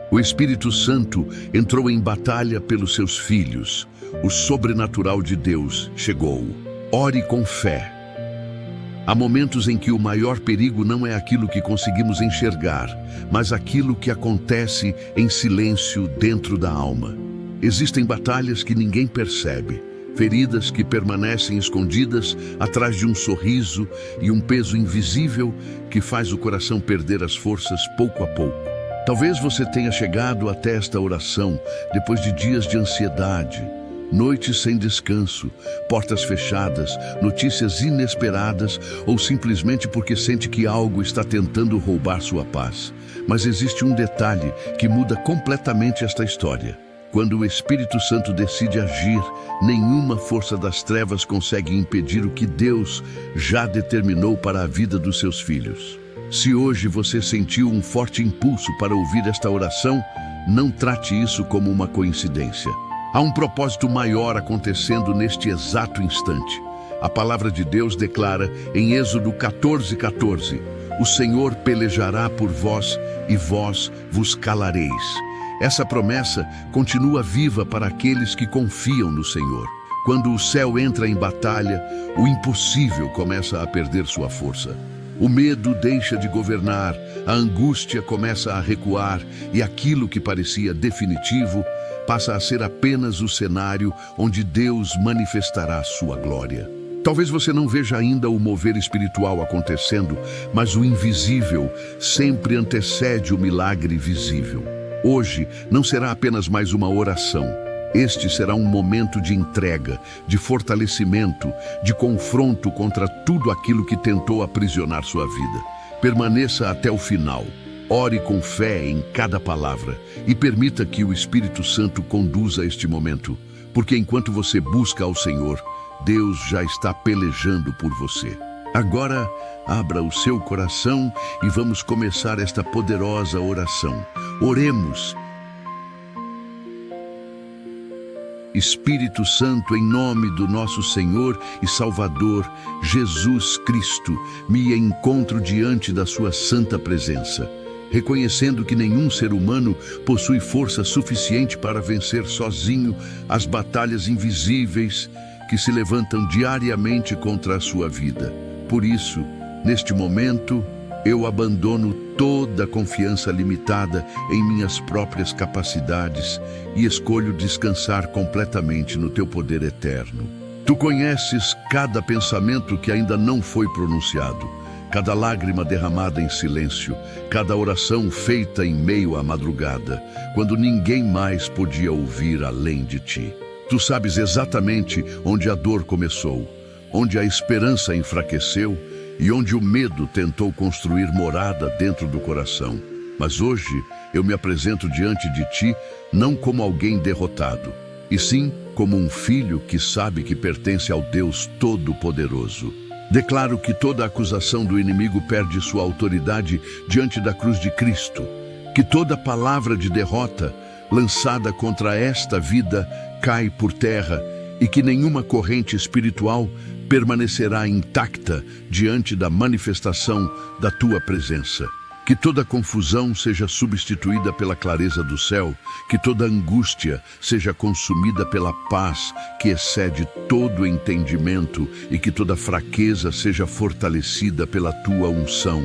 O Espírito Santo entrou em batalha pelos seus filhos. O sobrenatural de Deus chegou. Ore com fé. Há momentos em que o maior perigo não é aquilo que conseguimos enxergar, mas aquilo que acontece em silêncio dentro da alma. Existem batalhas que ninguém percebe, feridas que permanecem escondidas atrás de um sorriso e um peso invisível que faz o coração perder as forças pouco a pouco. Talvez você tenha chegado até esta oração depois de dias de ansiedade, noites sem descanso, portas fechadas, notícias inesperadas ou simplesmente porque sente que algo está tentando roubar sua paz. Mas existe um detalhe que muda completamente esta história. Quando o Espírito Santo decide agir, nenhuma força das trevas consegue impedir o que Deus já determinou para a vida dos seus filhos. Se hoje você sentiu um forte impulso para ouvir esta oração, não trate isso como uma coincidência. Há um propósito maior acontecendo neste exato instante. A palavra de Deus declara em Êxodo 14:14, o Senhor pelejará por vós e vós vos calareis. Essa promessa continua viva para aqueles que confiam no Senhor. Quando o céu entra em batalha, o impossível começa a perder sua força. O medo deixa de governar, a angústia começa a recuar e aquilo que parecia definitivo passa a ser apenas o cenário onde Deus manifestará sua glória. Talvez você não veja ainda o mover espiritual acontecendo, mas o invisível sempre antecede o milagre visível. Hoje não será apenas mais uma oração. Este será um momento de entrega, de fortalecimento, de confronto contra tudo aquilo que tentou aprisionar sua vida. Permaneça até o final. Ore com fé em cada palavra e permita que o Espírito Santo conduza este momento, porque enquanto você busca ao Senhor, Deus já está pelejando por você. Agora, abra o seu coração e vamos começar esta poderosa oração. Oremos. Espírito Santo, em nome do nosso Senhor e Salvador, Jesus Cristo, me encontro diante da sua santa presença, reconhecendo que nenhum ser humano possui força suficiente para vencer sozinho as batalhas invisíveis que se levantam diariamente contra a sua vida. Por isso, neste momento, eu abandono toda a confiança limitada em minhas próprias capacidades e escolho descansar completamente no teu poder eterno. Tu conheces cada pensamento que ainda não foi pronunciado, cada lágrima derramada em silêncio, cada oração feita em meio à madrugada, quando ninguém mais podia ouvir além de ti. Tu sabes exatamente onde a dor começou, onde a esperança enfraqueceu e onde o medo tentou construir morada dentro do coração. Mas hoje eu me apresento diante de ti não como alguém derrotado, e sim como um filho que sabe que pertence ao Deus Todo-Poderoso. Declaro que toda acusação do inimigo perde sua autoridade diante da cruz de Cristo, que toda palavra de derrota lançada contra esta vida cai por terra e que nenhuma corrente espiritual permanecerá intacta diante da manifestação da tua presença. Que toda confusão seja substituída pela clareza do céu, que toda angústia seja consumida pela paz que excede todo entendimento e que toda fraqueza seja fortalecida pela tua unção.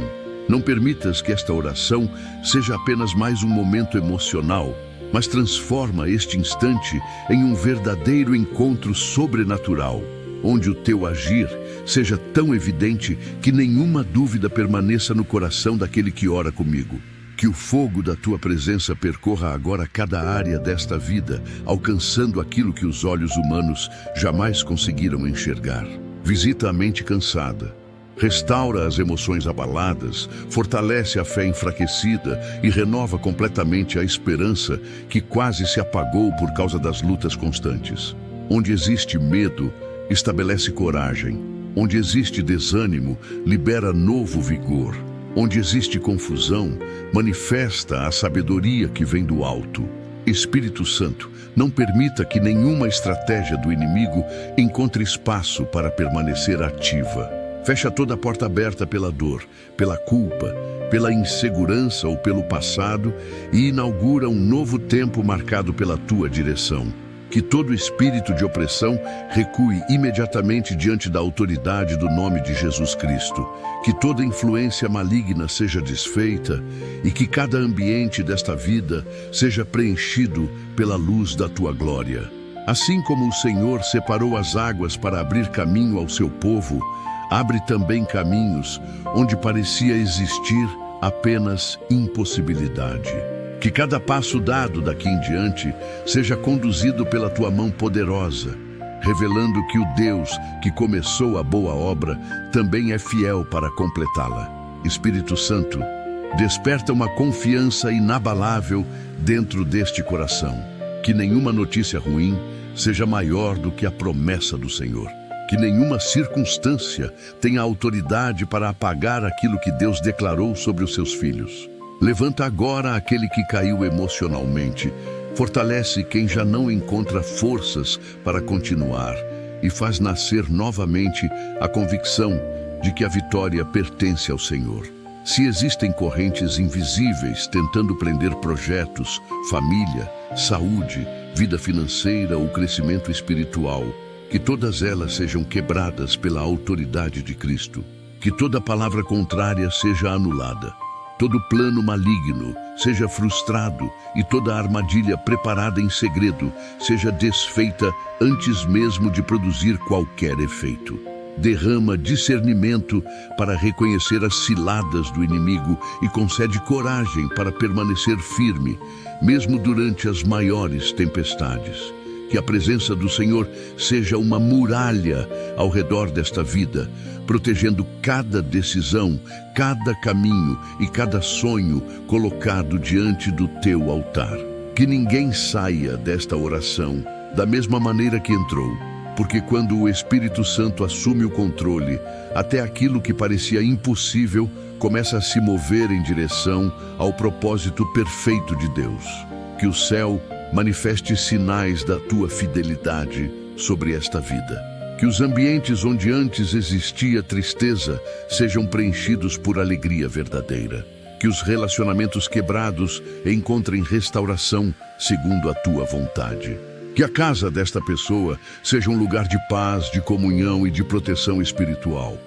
Não permitas que esta oração seja apenas mais um momento emocional, mas transforma este instante em um verdadeiro encontro sobrenatural, onde o teu agir seja tão evidente que nenhuma dúvida permaneça no coração daquele que ora comigo. Que o fogo da tua presença percorra agora cada área desta vida, alcançando aquilo que os olhos humanos jamais conseguiram enxergar. Visita a mente cansada, restaura as emoções abaladas, fortalece a fé enfraquecida e renova completamente a esperança que quase se apagou por causa das lutas constantes. Onde existe medo, estabelece coragem. Onde existe desânimo, libera novo vigor. Onde existe confusão, manifesta a sabedoria que vem do alto. Espírito Santo, não permita que nenhuma estratégia do inimigo encontre espaço para permanecer ativa. Fecha toda a porta aberta pela dor, pela culpa, pela insegurança ou pelo passado e inaugura um novo tempo marcado pela tua direção. Que todo espírito de opressão recue imediatamente diante da autoridade do nome de Jesus Cristo. Que toda influência maligna seja desfeita e que cada ambiente desta vida seja preenchido pela luz da tua glória. Assim como o Senhor separou as águas para abrir caminho ao seu povo, abre também caminhos onde parecia existir apenas impossibilidade. Que cada passo dado daqui em diante seja conduzido pela tua mão poderosa, revelando que o Deus que começou a boa obra também é fiel para completá-la. Espírito Santo, desperta uma confiança inabalável dentro deste coração. Que nenhuma notícia ruim seja maior do que a promessa do Senhor. Que nenhuma circunstância tenha autoridade para apagar aquilo que Deus declarou sobre os seus filhos. Levanta agora aquele que caiu emocionalmente, fortalece quem já não encontra forças para continuar e faz nascer novamente a convicção de que a vitória pertence ao Senhor. Se existem correntes invisíveis tentando prender projetos, família, saúde, vida financeira ou crescimento espiritual, que todas elas sejam quebradas pela autoridade de Cristo. Que toda palavra contrária seja anulada. Todo plano maligno seja frustrado e toda armadilha preparada em segredo seja desfeita antes mesmo de produzir qualquer efeito. Derrama discernimento para reconhecer as ciladas do inimigo e concede coragem para permanecer firme, mesmo durante as maiores tempestades. Que a presença do Senhor seja uma muralha ao redor desta vida, protegendo cada decisão, cada caminho e cada sonho colocado diante do teu altar. Que ninguém saia desta oração da mesma maneira que entrou, porque quando o Espírito Santo assume o controle, até aquilo que parecia impossível começa a se mover em direção ao propósito perfeito de Deus. Que o céu manifeste sinais da tua fidelidade sobre esta vida. Que os ambientes onde antes existia tristeza sejam preenchidos por alegria verdadeira. Que os relacionamentos quebrados encontrem restauração segundo a tua vontade. Que a casa desta pessoa seja um lugar de paz, de comunhão e de proteção espiritual.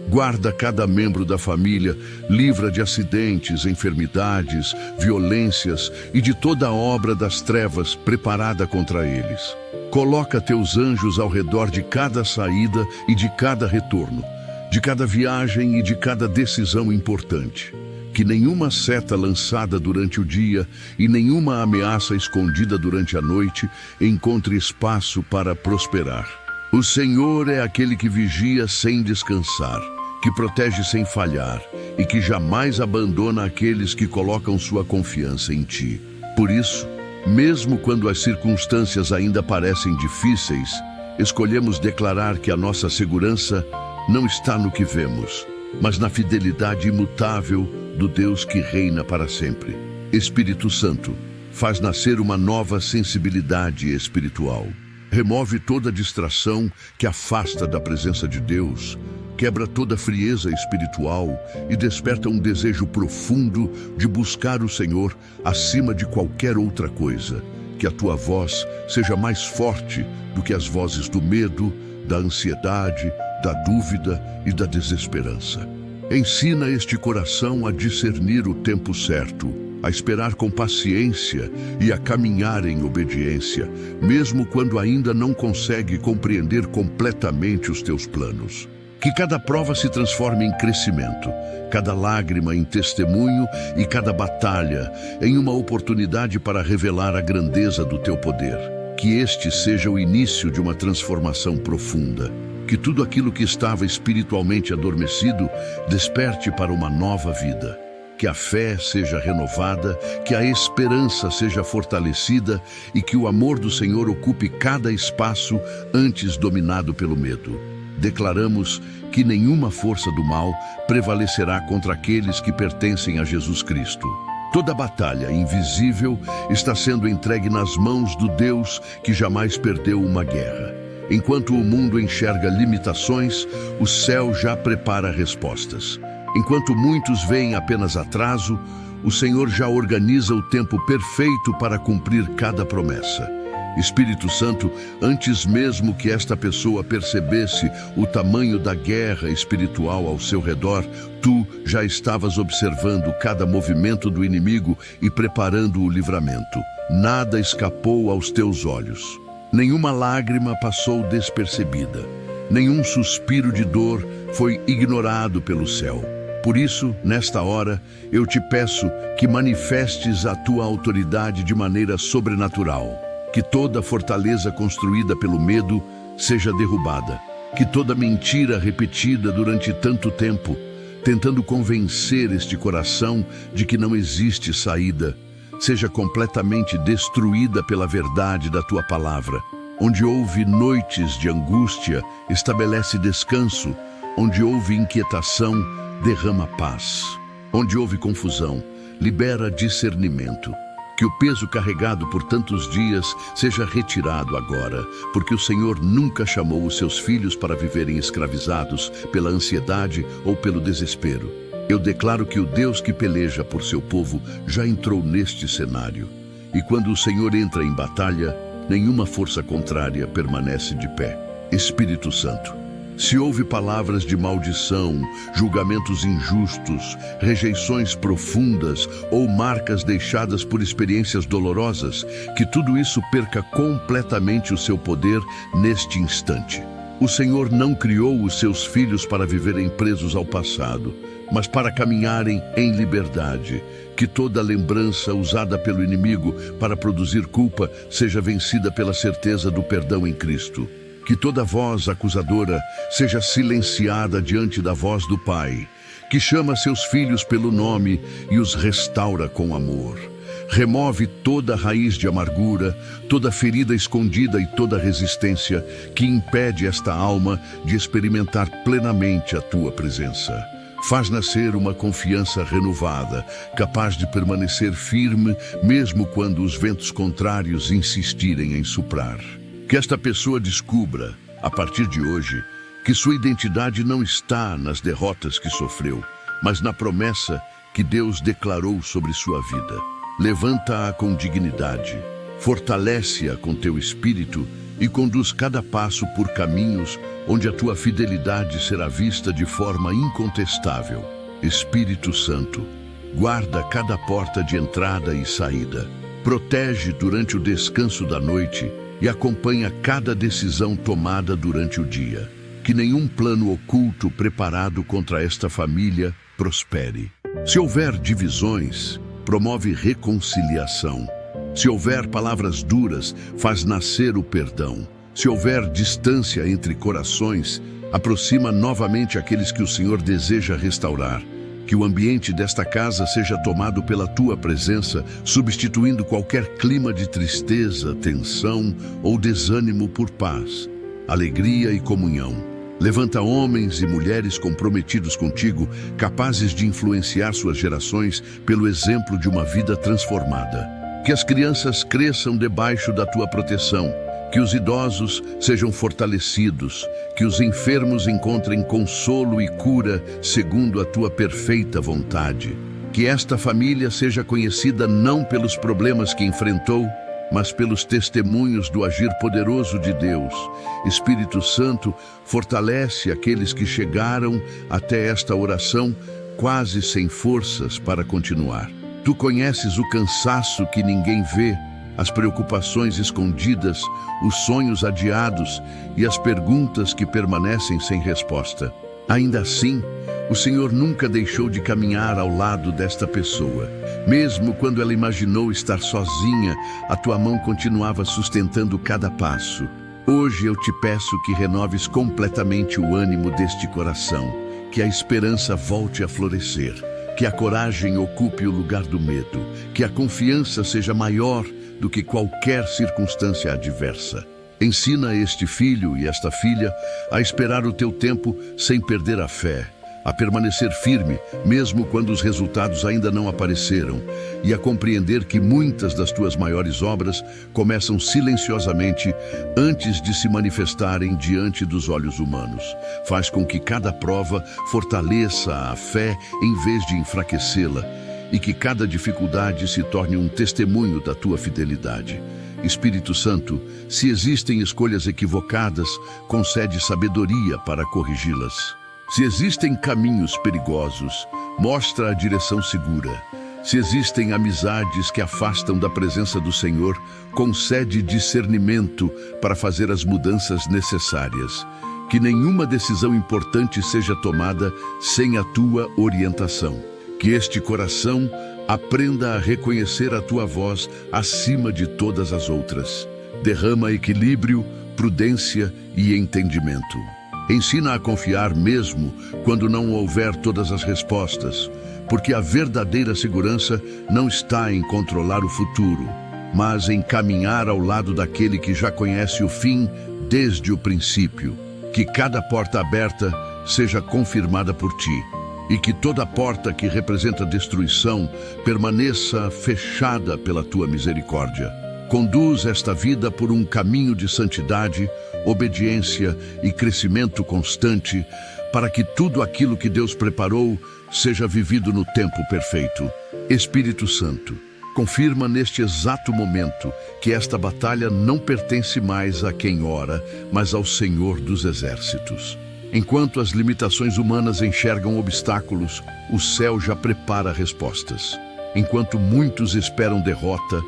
Guarda cada membro da família, livra de acidentes, enfermidades, violências e de toda a obra das trevas preparada contra eles. Coloca teus anjos ao redor de cada saída e de cada retorno, de cada viagem e de cada decisão importante. Que nenhuma seta lançada durante o dia e nenhuma ameaça escondida durante a noite encontre espaço para prosperar. O Senhor é aquele que vigia sem descansar, que protege sem falhar e que jamais abandona aqueles que colocam sua confiança em ti. Por isso, mesmo quando as circunstâncias ainda parecem difíceis, escolhemos declarar que a nossa segurança não está no que vemos, mas na fidelidade imutável do Deus que reina para sempre. Espírito Santo, faz nascer uma nova sensibilidade espiritual. Remove toda distração que afasta da presença de Deus, quebra toda frieza espiritual e desperta um desejo profundo de buscar o Senhor acima de qualquer outra coisa. Que a tua voz seja mais forte do que as vozes do medo, da ansiedade, da dúvida e da desesperança. Ensina este coração a discernir o tempo certo, a esperar com paciência e a caminhar em obediência, mesmo quando ainda não consegue compreender completamente os teus planos. Que cada prova se transforme em crescimento, cada lágrima em testemunho e cada batalha em uma oportunidade para revelar a grandeza do teu poder. Que este seja o início de uma transformação profunda. Que tudo aquilo que estava espiritualmente adormecido desperte para uma nova vida. Que a fé seja renovada, que a esperança seja fortalecida e que o amor do Senhor ocupe cada espaço antes dominado pelo medo. Declaramos que nenhuma força do mal prevalecerá contra aqueles que pertencem a Jesus Cristo. Toda batalha invisível está sendo entregue nas mãos do Deus que jamais perdeu uma guerra. Enquanto o mundo enxerga limitações, o céu já prepara respostas. Enquanto muitos veem apenas atraso, o Senhor já organiza o tempo perfeito para cumprir cada promessa. Espírito Santo, antes mesmo que esta pessoa percebesse o tamanho da guerra espiritual ao seu redor, tu já estavas observando cada movimento do inimigo e preparando o livramento. Nada escapou aos teus olhos. Nenhuma lágrima passou despercebida. Nenhum suspiro de dor foi ignorado pelo céu. Por isso, nesta hora, eu te peço que manifestes a tua autoridade de maneira sobrenatural. Que toda fortaleza construída pelo medo seja derrubada. Que toda mentira repetida durante tanto tempo, tentando convencer este coração de que não existe saída, seja completamente destruída pela verdade da tua palavra. Onde houve noites de angústia, estabelece descanso. Onde houve inquietação, derrama paz. Onde houve confusão, libera discernimento. Que o peso carregado por tantos dias seja retirado agora, porque o Senhor nunca chamou os seus filhos para viverem escravizados pela ansiedade ou pelo desespero. Eu declaro que o Deus que peleja por seu povo já entrou neste cenário. E quando o Senhor entra em batalha, nenhuma força contrária permanece de pé. Espírito Santo, se houve palavras de maldição, julgamentos injustos, rejeições profundas ou marcas deixadas por experiências dolorosas, que tudo isso perca completamente o seu poder neste instante. O Senhor não criou os seus filhos para viverem presos ao passado, mas para caminharem em liberdade. Que toda lembrança usada pelo inimigo para produzir culpa seja vencida pela certeza do perdão em Cristo. Que toda voz acusadora seja silenciada diante da voz do Pai, que chama seus filhos pelo nome e os restaura com amor. Remove toda raiz de amargura, toda ferida escondida e toda resistência que impede esta alma de experimentar plenamente a tua presença. Faz nascer uma confiança renovada, capaz de permanecer firme mesmo quando os ventos contrários insistirem em soprar. Que esta pessoa descubra, a partir de hoje, que sua identidade não está nas derrotas que sofreu, mas na promessa que Deus declarou sobre sua vida. Levanta-a com dignidade, fortalece-a com teu espírito e conduz cada passo por caminhos onde a tua fidelidade será vista de forma incontestável. Espírito Santo, guarda cada porta de entrada e saída, protege durante o descanso da noite e acompanha cada decisão tomada durante o dia. Que nenhum plano oculto preparado contra esta família prospere. Se houver divisões, promove reconciliação. Se houver palavras duras, faz nascer o perdão. Se houver distância entre corações, aproxima novamente aqueles que o Senhor deseja restaurar. Que o ambiente desta casa seja tomado pela tua presença, substituindo qualquer clima de tristeza, tensão ou desânimo por paz, alegria e comunhão. Levanta homens e mulheres comprometidos contigo, capazes de influenciar suas gerações pelo exemplo de uma vida transformada. Que as crianças cresçam debaixo da tua proteção. Que os idosos sejam fortalecidos, que os enfermos encontrem consolo e cura segundo a tua perfeita vontade. Que esta família seja conhecida não pelos problemas que enfrentou, mas pelos testemunhos do agir poderoso de Deus. Espírito Santo, fortalece aqueles que chegaram até esta oração quase sem forças para continuar. Tu conheces o cansaço que ninguém vê, as preocupações escondidas, os sonhos adiados e as perguntas que permanecem sem resposta. Ainda assim, o Senhor nunca deixou de caminhar ao lado desta pessoa. Mesmo quando ela imaginou estar sozinha, a tua mão continuava sustentando cada passo. Hoje eu te peço que renoves completamente o ânimo deste coração, que a esperança volte a florescer, que a coragem ocupe o lugar do medo, que a confiança seja maior do que qualquer circunstância adversa. Ensina este filho e esta filha a esperar o teu tempo sem perder a fé, a permanecer firme, mesmo quando os resultados ainda não apareceram, e a compreender que muitas das tuas maiores obras começam silenciosamente antes de se manifestarem diante dos olhos humanos. Faz com que cada prova fortaleça a fé em vez de enfraquecê-la, e que cada dificuldade se torne um testemunho da tua fidelidade. Espírito Santo, se existem escolhas equivocadas, concede sabedoria para corrigi-las. Se existem caminhos perigosos, mostra a direção segura. Se existem amizades que afastam da presença do Senhor, concede discernimento para fazer as mudanças necessárias. Que nenhuma decisão importante seja tomada sem a tua orientação. Que este coração aprenda a reconhecer a tua voz acima de todas as outras. Derrama equilíbrio, prudência e entendimento. Ensina a confiar mesmo quando não houver todas as respostas, porque a verdadeira segurança não está em controlar o futuro, mas em caminhar ao lado daquele que já conhece o fim desde o princípio. Que cada porta aberta seja confirmada por ti, e que toda porta que representa destruição permaneça fechada pela tua misericórdia. Conduz esta vida por um caminho de santidade, obediência e crescimento constante, para que tudo aquilo que Deus preparou seja vivido no tempo perfeito. Espírito Santo, confirma neste exato momento que esta batalha não pertence mais a quem ora, mas ao Senhor dos Exércitos. Enquanto as limitações humanas enxergam obstáculos, o céu já prepara respostas. Enquanto muitos esperam derrota,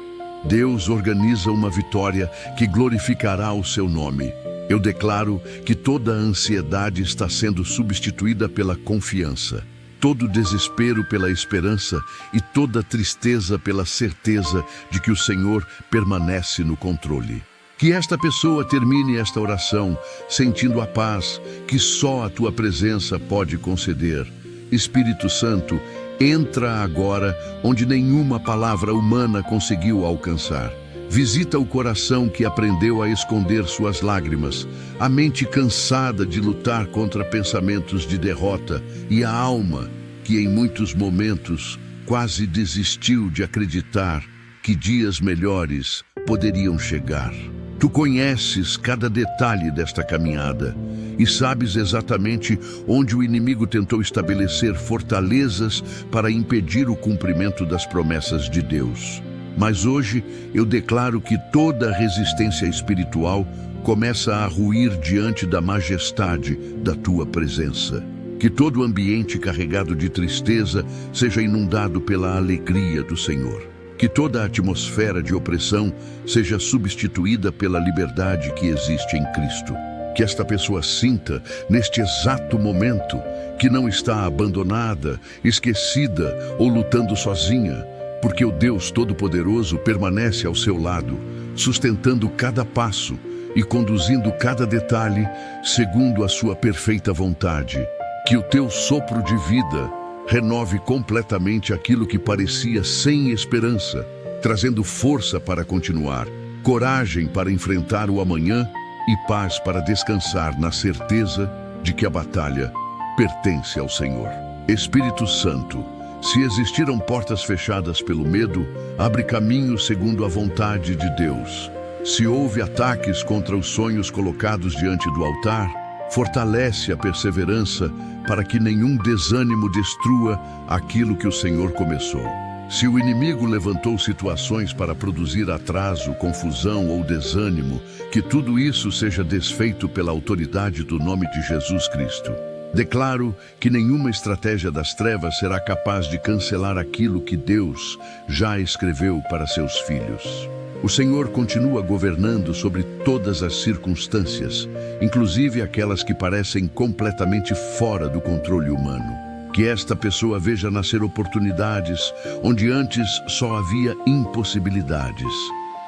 Deus organiza uma vitória que glorificará o seu nome. Eu declaro que toda a ansiedade está sendo substituída pela confiança, todo desespero pela esperança e toda tristeza pela certeza de que o Senhor permanece no controle. Que esta pessoa termine esta oração sentindo a paz que só a tua presença pode conceder. Espírito Santo, entra agora onde nenhuma palavra humana conseguiu alcançar. Visita o coração que aprendeu a esconder suas lágrimas, a mente cansada de lutar contra pensamentos de derrota e a alma que em muitos momentos quase desistiu de acreditar que dias melhores poderiam chegar. Tu conheces cada detalhe desta caminhada e sabes exatamente onde o inimigo tentou estabelecer fortalezas para impedir o cumprimento das promessas de Deus. Mas hoje eu declaro que toda resistência espiritual começa a ruir diante da majestade da tua presença. Que todo ambiente carregado de tristeza seja inundado pela alegria do Senhor. Que toda a atmosfera de opressão seja substituída pela liberdade que existe em Cristo. Que esta pessoa sinta, neste exato momento, que não está abandonada, esquecida ou lutando sozinha, porque o Deus Todo-Poderoso permanece ao seu lado, sustentando cada passo e conduzindo cada detalhe segundo a sua perfeita vontade. Que o teu sopro de vida renove completamente aquilo que parecia sem esperança, trazendo força para continuar, coragem para enfrentar o amanhã e paz para descansar na certeza de que a batalha pertence ao Senhor. Espírito Santo, se existiram portas fechadas pelo medo, abre caminho segundo a vontade de Deus. Se houve ataques contra os sonhos colocados diante do altar, fortalece a perseverança para que nenhum desânimo destrua aquilo que o Senhor começou. Se o inimigo levantou situações para produzir atraso, confusão ou desânimo, que tudo isso seja desfeito pela autoridade do nome de Jesus Cristo. Declaro que nenhuma estratégia das trevas será capaz de cancelar aquilo que Deus já escreveu para seus filhos. O Senhor continua governando sobre todas as circunstâncias, inclusive aquelas que parecem completamente fora do controle humano. Que esta pessoa veja nascer oportunidades onde antes só havia impossibilidades.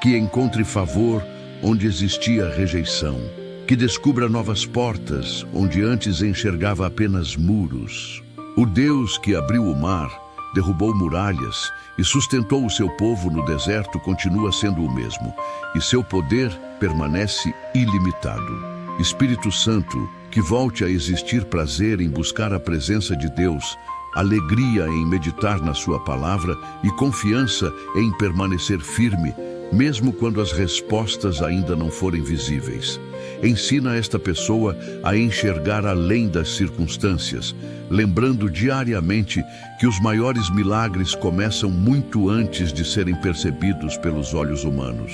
Que encontre favor onde existia rejeição. Que descubra novas portas onde antes enxergava apenas muros. O Deus que abriu o mar, derrubou muralhas e sustentou o seu povo no deserto continua sendo o mesmo, e seu poder permanece ilimitado. Espírito Santo, Que volte a existir prazer em buscar a presença de Deus, alegria em meditar na sua palavra e confiança em permanecer firme, mesmo quando as respostas ainda não forem visíveis. Ensina esta pessoa a enxergar além das circunstâncias, lembrando diariamente que os maiores milagres começam muito antes de serem percebidos pelos olhos humanos.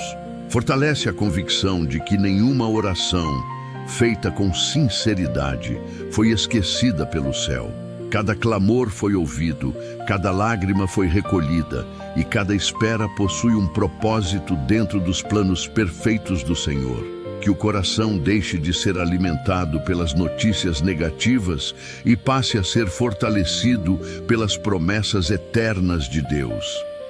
Fortalece a convicção de que nenhuma oração feita com sinceridade foi esquecida pelo céu. Cada clamor foi ouvido, cada lágrima foi recolhida e cada espera possui um propósito dentro dos planos perfeitos do Senhor. Que o coração deixe de ser alimentado pelas notícias negativas e passe a ser fortalecido pelas promessas eternas de Deus.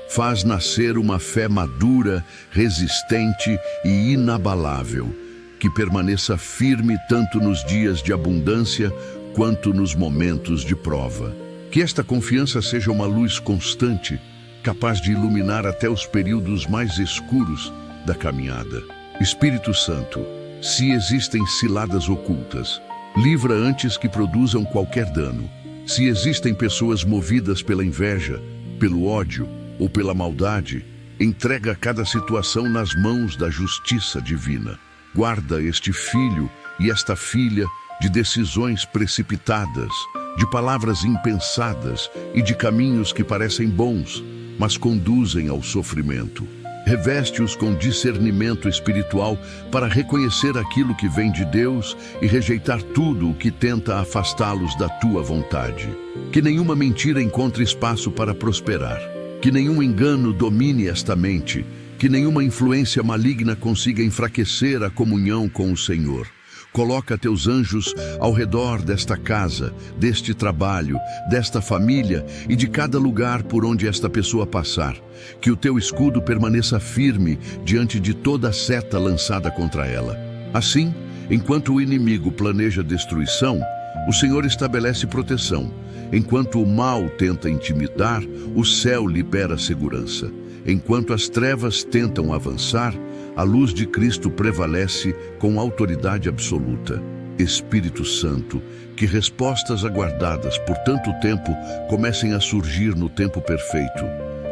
Faz nascer uma fé madura, resistente e inabalável, que permaneça firme tanto nos dias de abundância quanto nos momentos de prova. Que esta confiança seja uma luz constante, capaz de iluminar até os períodos mais escuros da caminhada. Espírito Santo, se existem ciladas ocultas, livra antes que produzam qualquer dano. Se existem pessoas movidas pela inveja, pelo ódio ou pela maldade, entrega cada situação nas mãos da justiça divina. Guarda este filho e esta filha de decisões precipitadas, de palavras impensadas e de caminhos que parecem bons, mas conduzem ao sofrimento. Reveste-os com discernimento espiritual para reconhecer aquilo que vem de Deus e rejeitar tudo o que tenta afastá-los da tua vontade. Que nenhuma mentira encontre espaço para prosperar. Que nenhum engano domine esta mente. Que nenhuma influência maligna consiga enfraquecer a comunhão com o Senhor. Coloca teus anjos ao redor desta casa, deste trabalho, desta família e de cada lugar por onde esta pessoa passar. Que o teu escudo permaneça firme diante de toda seta lançada contra ela. Assim, enquanto o inimigo planeja destruição, o Senhor estabelece proteção. Enquanto o mal tenta intimidar, o céu libera segurança. Enquanto as trevas tentam avançar, a luz de Cristo prevalece com autoridade absoluta. Espírito Santo, que respostas aguardadas por tanto tempo comecem a surgir no tempo perfeito.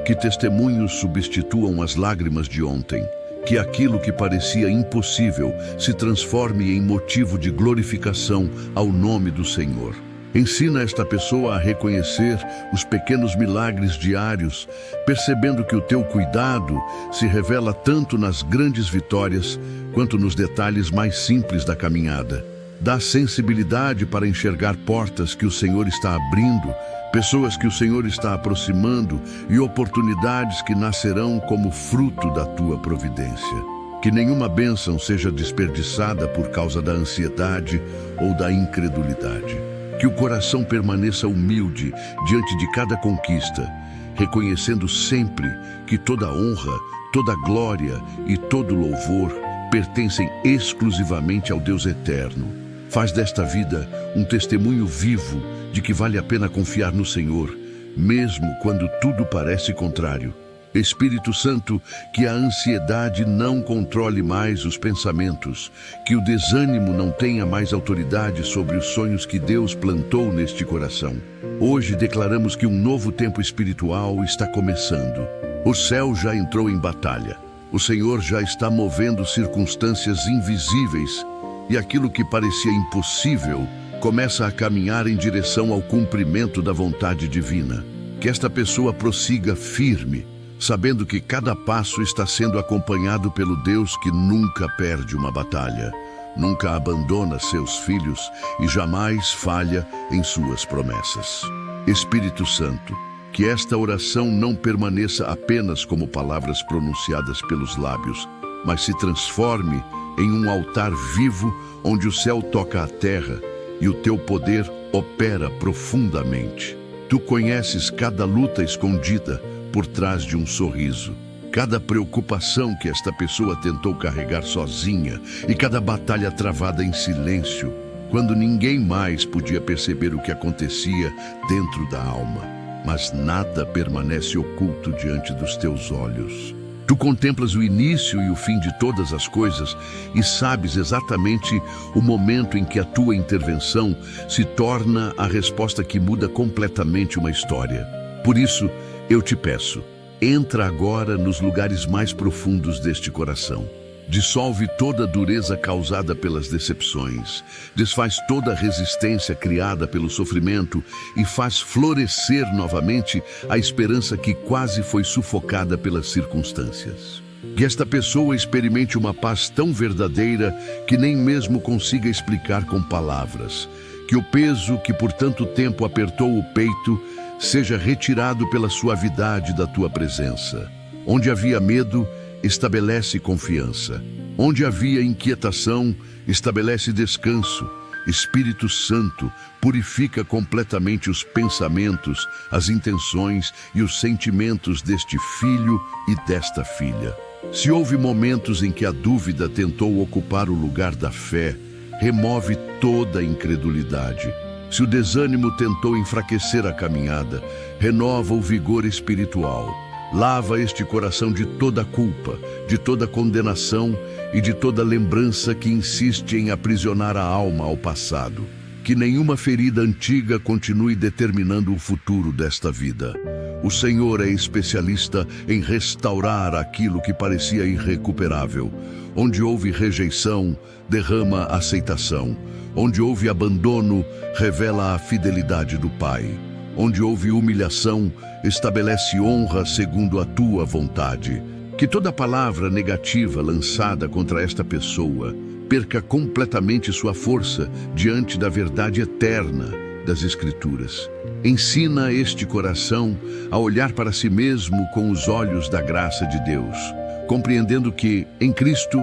Que testemunhos substituam as lágrimas de ontem. Que aquilo que parecia impossível se transforme em motivo de glorificação ao nome do Senhor. Ensina esta pessoa a reconhecer os pequenos milagres diários, percebendo que o teu cuidado se revela tanto nas grandes vitórias quanto nos detalhes mais simples da caminhada. Dá sensibilidade para enxergar portas que o Senhor está abrindo, pessoas que o Senhor está aproximando e oportunidades que nascerão como fruto da tua providência. Que nenhuma bênção seja desperdiçada por causa da ansiedade ou da incredulidade. Que o coração permaneça humilde diante de cada conquista, reconhecendo sempre que toda honra, toda glória e todo louvor pertencem exclusivamente ao Deus eterno. Faz desta vida um testemunho vivo de que vale a pena confiar no Senhor, mesmo quando tudo parece contrário. Espírito Santo, que a ansiedade não controle mais os pensamentos, que o desânimo não tenha mais autoridade sobre os sonhos que Deus plantou neste coração. Hoje declaramos que um novo tempo espiritual está começando. O céu já entrou em batalha. O Senhor já está movendo circunstâncias invisíveis e aquilo que parecia impossível começa a caminhar em direção ao cumprimento da vontade divina. Que esta pessoa prossiga firme, sabendo que cada passo está sendo acompanhado pelo Deus que nunca perde uma batalha, nunca abandona seus filhos e jamais falha em suas promessas. Espírito Santo, que esta oração não permaneça apenas como palavras pronunciadas pelos lábios, mas se transforme em um altar vivo onde o céu toca a terra e o teu poder opera profundamente. Tu conheces cada luta escondida por trás de um sorriso, cada preocupação que esta pessoa tentou carregar sozinha e cada batalha travada em silêncio, quando ninguém mais podia perceber o que acontecia dentro da alma. Mas nada permanece oculto diante dos teus olhos. Tu contemplas o início e o fim de todas as coisas e sabes exatamente o momento em que a tua intervenção se torna a resposta que muda completamente uma história. Por isso, eu te peço, entra agora nos lugares mais profundos deste coração. Dissolve toda a dureza causada pelas decepções, desfaz toda a resistência criada pelo sofrimento e faz florescer novamente a esperança que quase foi sufocada pelas circunstâncias. Que esta pessoa experimente uma paz tão verdadeira que nem mesmo consiga explicar com palavras. Que o peso que por tanto tempo apertou o peito seja retirado pela suavidade da tua presença. Onde havia medo, estabelece confiança. Onde havia inquietação, estabelece descanso. Espírito Santo, purifica completamente os pensamentos, as intenções e os sentimentos deste filho e desta filha. Se houve momentos em que a dúvida tentou ocupar o lugar da fé, remove toda a incredulidade. Se o desânimo tentou enfraquecer a caminhada, renova o vigor espiritual. Lava este coração de toda culpa, de toda condenação e de toda lembrança que insiste em aprisionar a alma ao passado. Que nenhuma ferida antiga continue determinando o futuro desta vida. O Senhor é especialista em restaurar aquilo que parecia irrecuperável. Onde houve rejeição, derrama aceitação. Onde houve abandono, revela a fidelidade do Pai. Onde houve humilhação, estabelece honra segundo a tua vontade. Que toda palavra negativa lançada contra esta pessoa perca completamente sua força diante da verdade eterna das Escrituras. Ensina este coração a olhar para si mesmo com os olhos da graça de Deus, compreendendo que, em Cristo,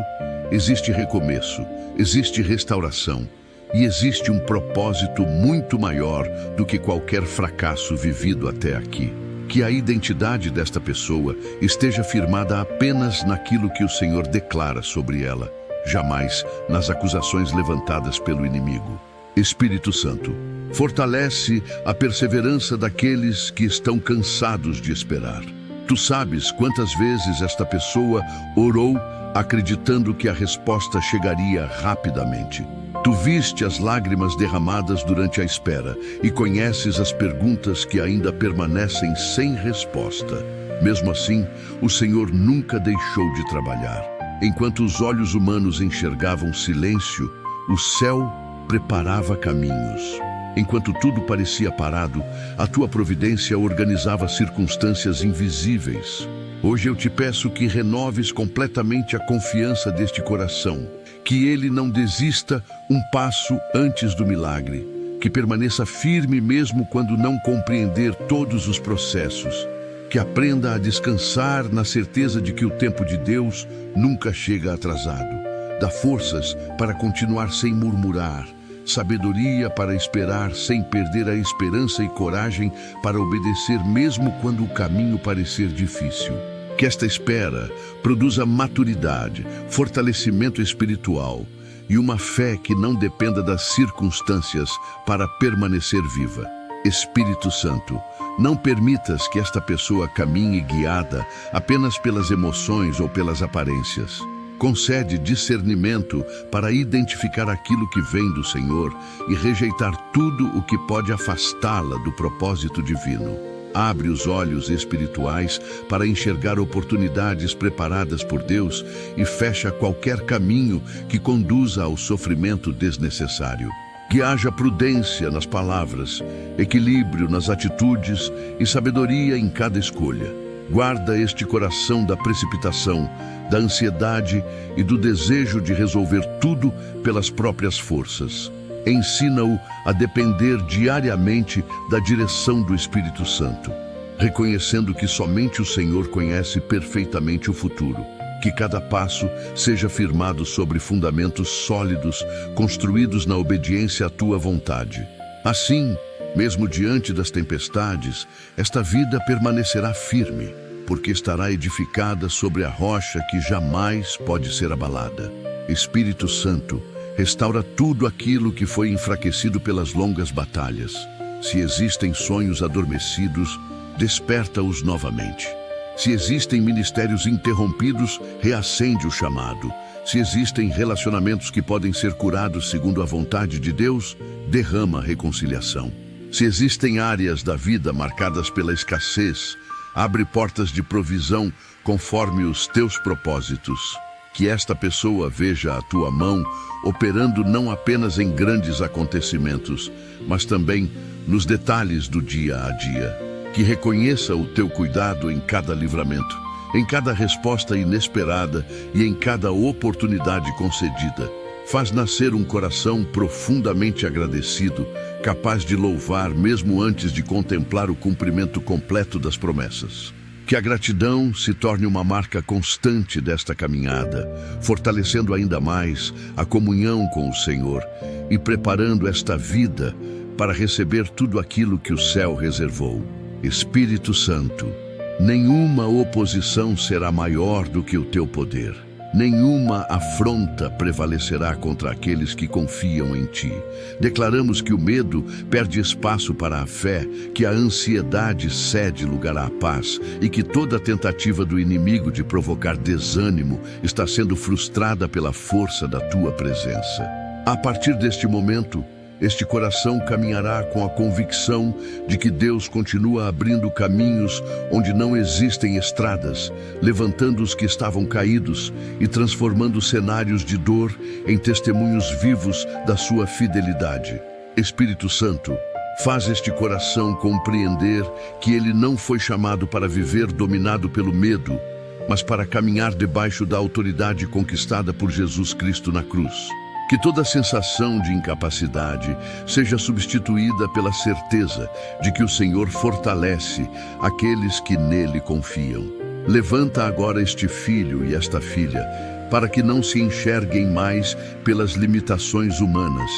existe recomeço, existe restauração. E existe um propósito muito maior do que qualquer fracasso vivido até aqui. Que a identidade desta pessoa esteja firmada apenas naquilo que o Senhor declara sobre ela, jamais nas acusações levantadas pelo inimigo. Espírito Santo, fortalece a perseverança daqueles que estão cansados de esperar. Tu sabes quantas vezes esta pessoa orou acreditando que a resposta chegaria rapidamente. Tu viste as lágrimas derramadas durante a espera e conheces as perguntas que ainda permanecem sem resposta. Mesmo assim, o Senhor nunca deixou de trabalhar. Enquanto os olhos humanos enxergavam silêncio, o céu preparava caminhos. Enquanto tudo parecia parado, a tua providência organizava circunstâncias invisíveis. Hoje eu te peço que renoves completamente a confiança deste coração, que ele não desista um passo antes do milagre, que permaneça firme mesmo quando não compreender todos os processos, que aprenda a descansar na certeza de que o tempo de Deus nunca chega atrasado. Dá forças para continuar sem murmurar, sabedoria para esperar sem perder a esperança e coragem para obedecer mesmo quando o caminho parecer difícil. Que esta espera produza maturidade, fortalecimento espiritual e uma fé que não dependa das circunstâncias para permanecer viva. Espírito Santo, não permitas que esta pessoa caminhe guiada apenas pelas emoções ou pelas aparências. Concede discernimento para identificar aquilo que vem do Senhor e rejeitar tudo o que pode afastá-la do propósito divino. Abre os olhos espirituais para enxergar oportunidades preparadas por Deus e fecha qualquer caminho que conduza ao sofrimento desnecessário. Que haja prudência nas palavras, equilíbrio nas atitudes e sabedoria em cada escolha. Guarda este coração da precipitação, da ansiedade e do desejo de resolver tudo pelas próprias forças. Ensina-o a depender diariamente da direção do Espírito Santo, reconhecendo que somente o Senhor conhece perfeitamente o futuro. Que cada passo seja firmado sobre fundamentos sólidos, construídos na obediência à tua vontade. Assim, mesmo diante das tempestades, esta vida permanecerá firme, porque estará edificada sobre a rocha que jamais pode ser abalada. Espírito Santo, restaura tudo aquilo que foi enfraquecido pelas longas batalhas. Se existem sonhos adormecidos, desperta-os novamente. Se existem ministérios interrompidos, reacende o chamado. Se existem relacionamentos que podem ser curados segundo a vontade de Deus, derrama a reconciliação. Se existem áreas da vida marcadas pela escassez, abre portas de provisão conforme os teus propósitos. Que esta pessoa veja a tua mão operando não apenas em grandes acontecimentos, mas também nos detalhes do dia a dia. Que reconheça o teu cuidado em cada livramento, em cada resposta inesperada e em cada oportunidade concedida. Faz nascer um coração profundamente agradecido, capaz de louvar mesmo antes de contemplar o cumprimento completo das promessas. Que a gratidão se torne uma marca constante desta caminhada, fortalecendo ainda mais a comunhão com o Senhor e preparando esta vida para receber tudo aquilo que o céu reservou. Espírito Santo, nenhuma oposição será maior do que o teu poder. Nenhuma afronta prevalecerá contra aqueles que confiam em ti. Declaramos que o medo perde espaço para a fé, que a ansiedade cede lugar à paz e que toda tentativa do inimigo de provocar desânimo está sendo frustrada pela força da tua presença. A partir deste momento, este coração caminhará com a convicção de que Deus continua abrindo caminhos onde não existem estradas, levantando os que estavam caídos e transformando cenários de dor em testemunhos vivos da sua fidelidade. Espírito Santo, faz este coração compreender que ele não foi chamado para viver dominado pelo medo, mas para caminhar debaixo da autoridade conquistada por Jesus Cristo na cruz. Que toda sensação de incapacidade seja substituída pela certeza de que o Senhor fortalece aqueles que nele confiam. Levanta agora este filho e esta filha, para que não se enxerguem mais pelas limitações humanas,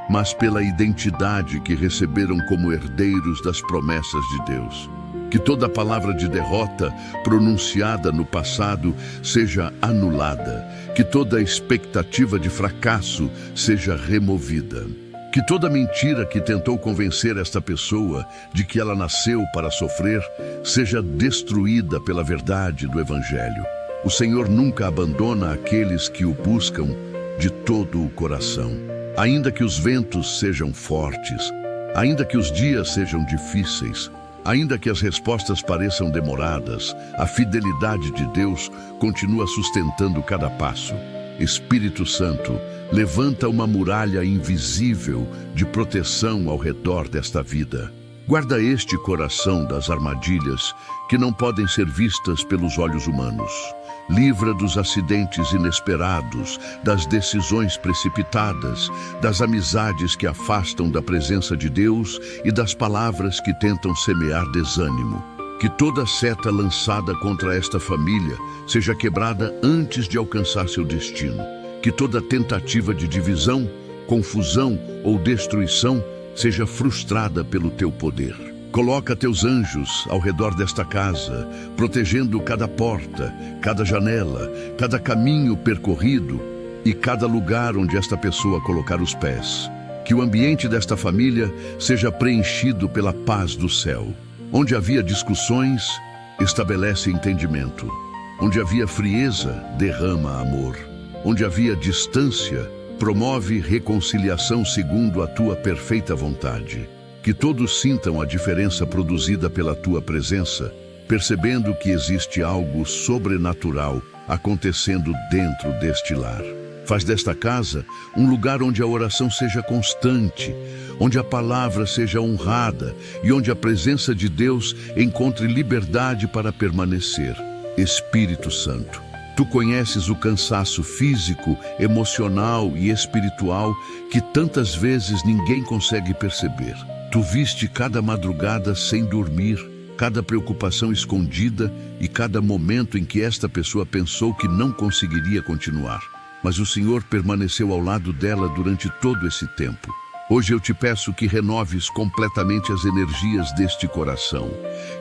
mas pela identidade que receberam como herdeiros das promessas de Deus. Que toda palavra de derrota pronunciada no passado seja anulada. Que toda expectativa de fracasso seja removida. Que toda mentira que tentou convencer esta pessoa de que ela nasceu para sofrer seja destruída pela verdade do Evangelho. O Senhor nunca abandona aqueles que o buscam de todo o coração. Ainda que os ventos sejam fortes, ainda que os dias sejam difíceis, ainda que as respostas pareçam demoradas, a fidelidade de Deus continua sustentando cada passo. Espírito Santo, levanta uma muralha invisível de proteção ao redor desta vida. Guarda este coração das armadilhas que não podem ser vistas pelos olhos humanos. Livra dos acidentes inesperados, das decisões precipitadas, das amizades que afastam da presença de Deus e das palavras que tentam semear desânimo. Que toda seta lançada contra esta família seja quebrada antes de alcançar seu destino. Que toda tentativa de divisão, confusão ou destruição seja frustrada pelo teu poder. Coloca teus anjos ao redor desta casa, protegendo cada porta, cada janela, cada caminho percorrido e cada lugar onde esta pessoa colocar os pés. Que o ambiente desta família seja preenchido pela paz do céu. Onde havia discussões, estabelece entendimento. Onde havia frieza, derrama amor. Onde havia distância, promove reconciliação segundo a tua perfeita vontade. Que todos sintam a diferença produzida pela tua presença, percebendo que existe algo sobrenatural acontecendo dentro deste lar. Faz desta casa um lugar onde a oração seja constante, onde a palavra seja honrada e onde a presença de Deus encontre liberdade para permanecer. Espírito Santo, tu conheces o cansaço físico, emocional e espiritual que tantas vezes ninguém consegue perceber. Tu viste cada madrugada sem dormir, cada preocupação escondida e cada momento em que esta pessoa pensou que não conseguiria continuar. Mas o Senhor permaneceu ao lado dela durante todo esse tempo. Hoje eu te peço que renoves completamente as energias deste coração,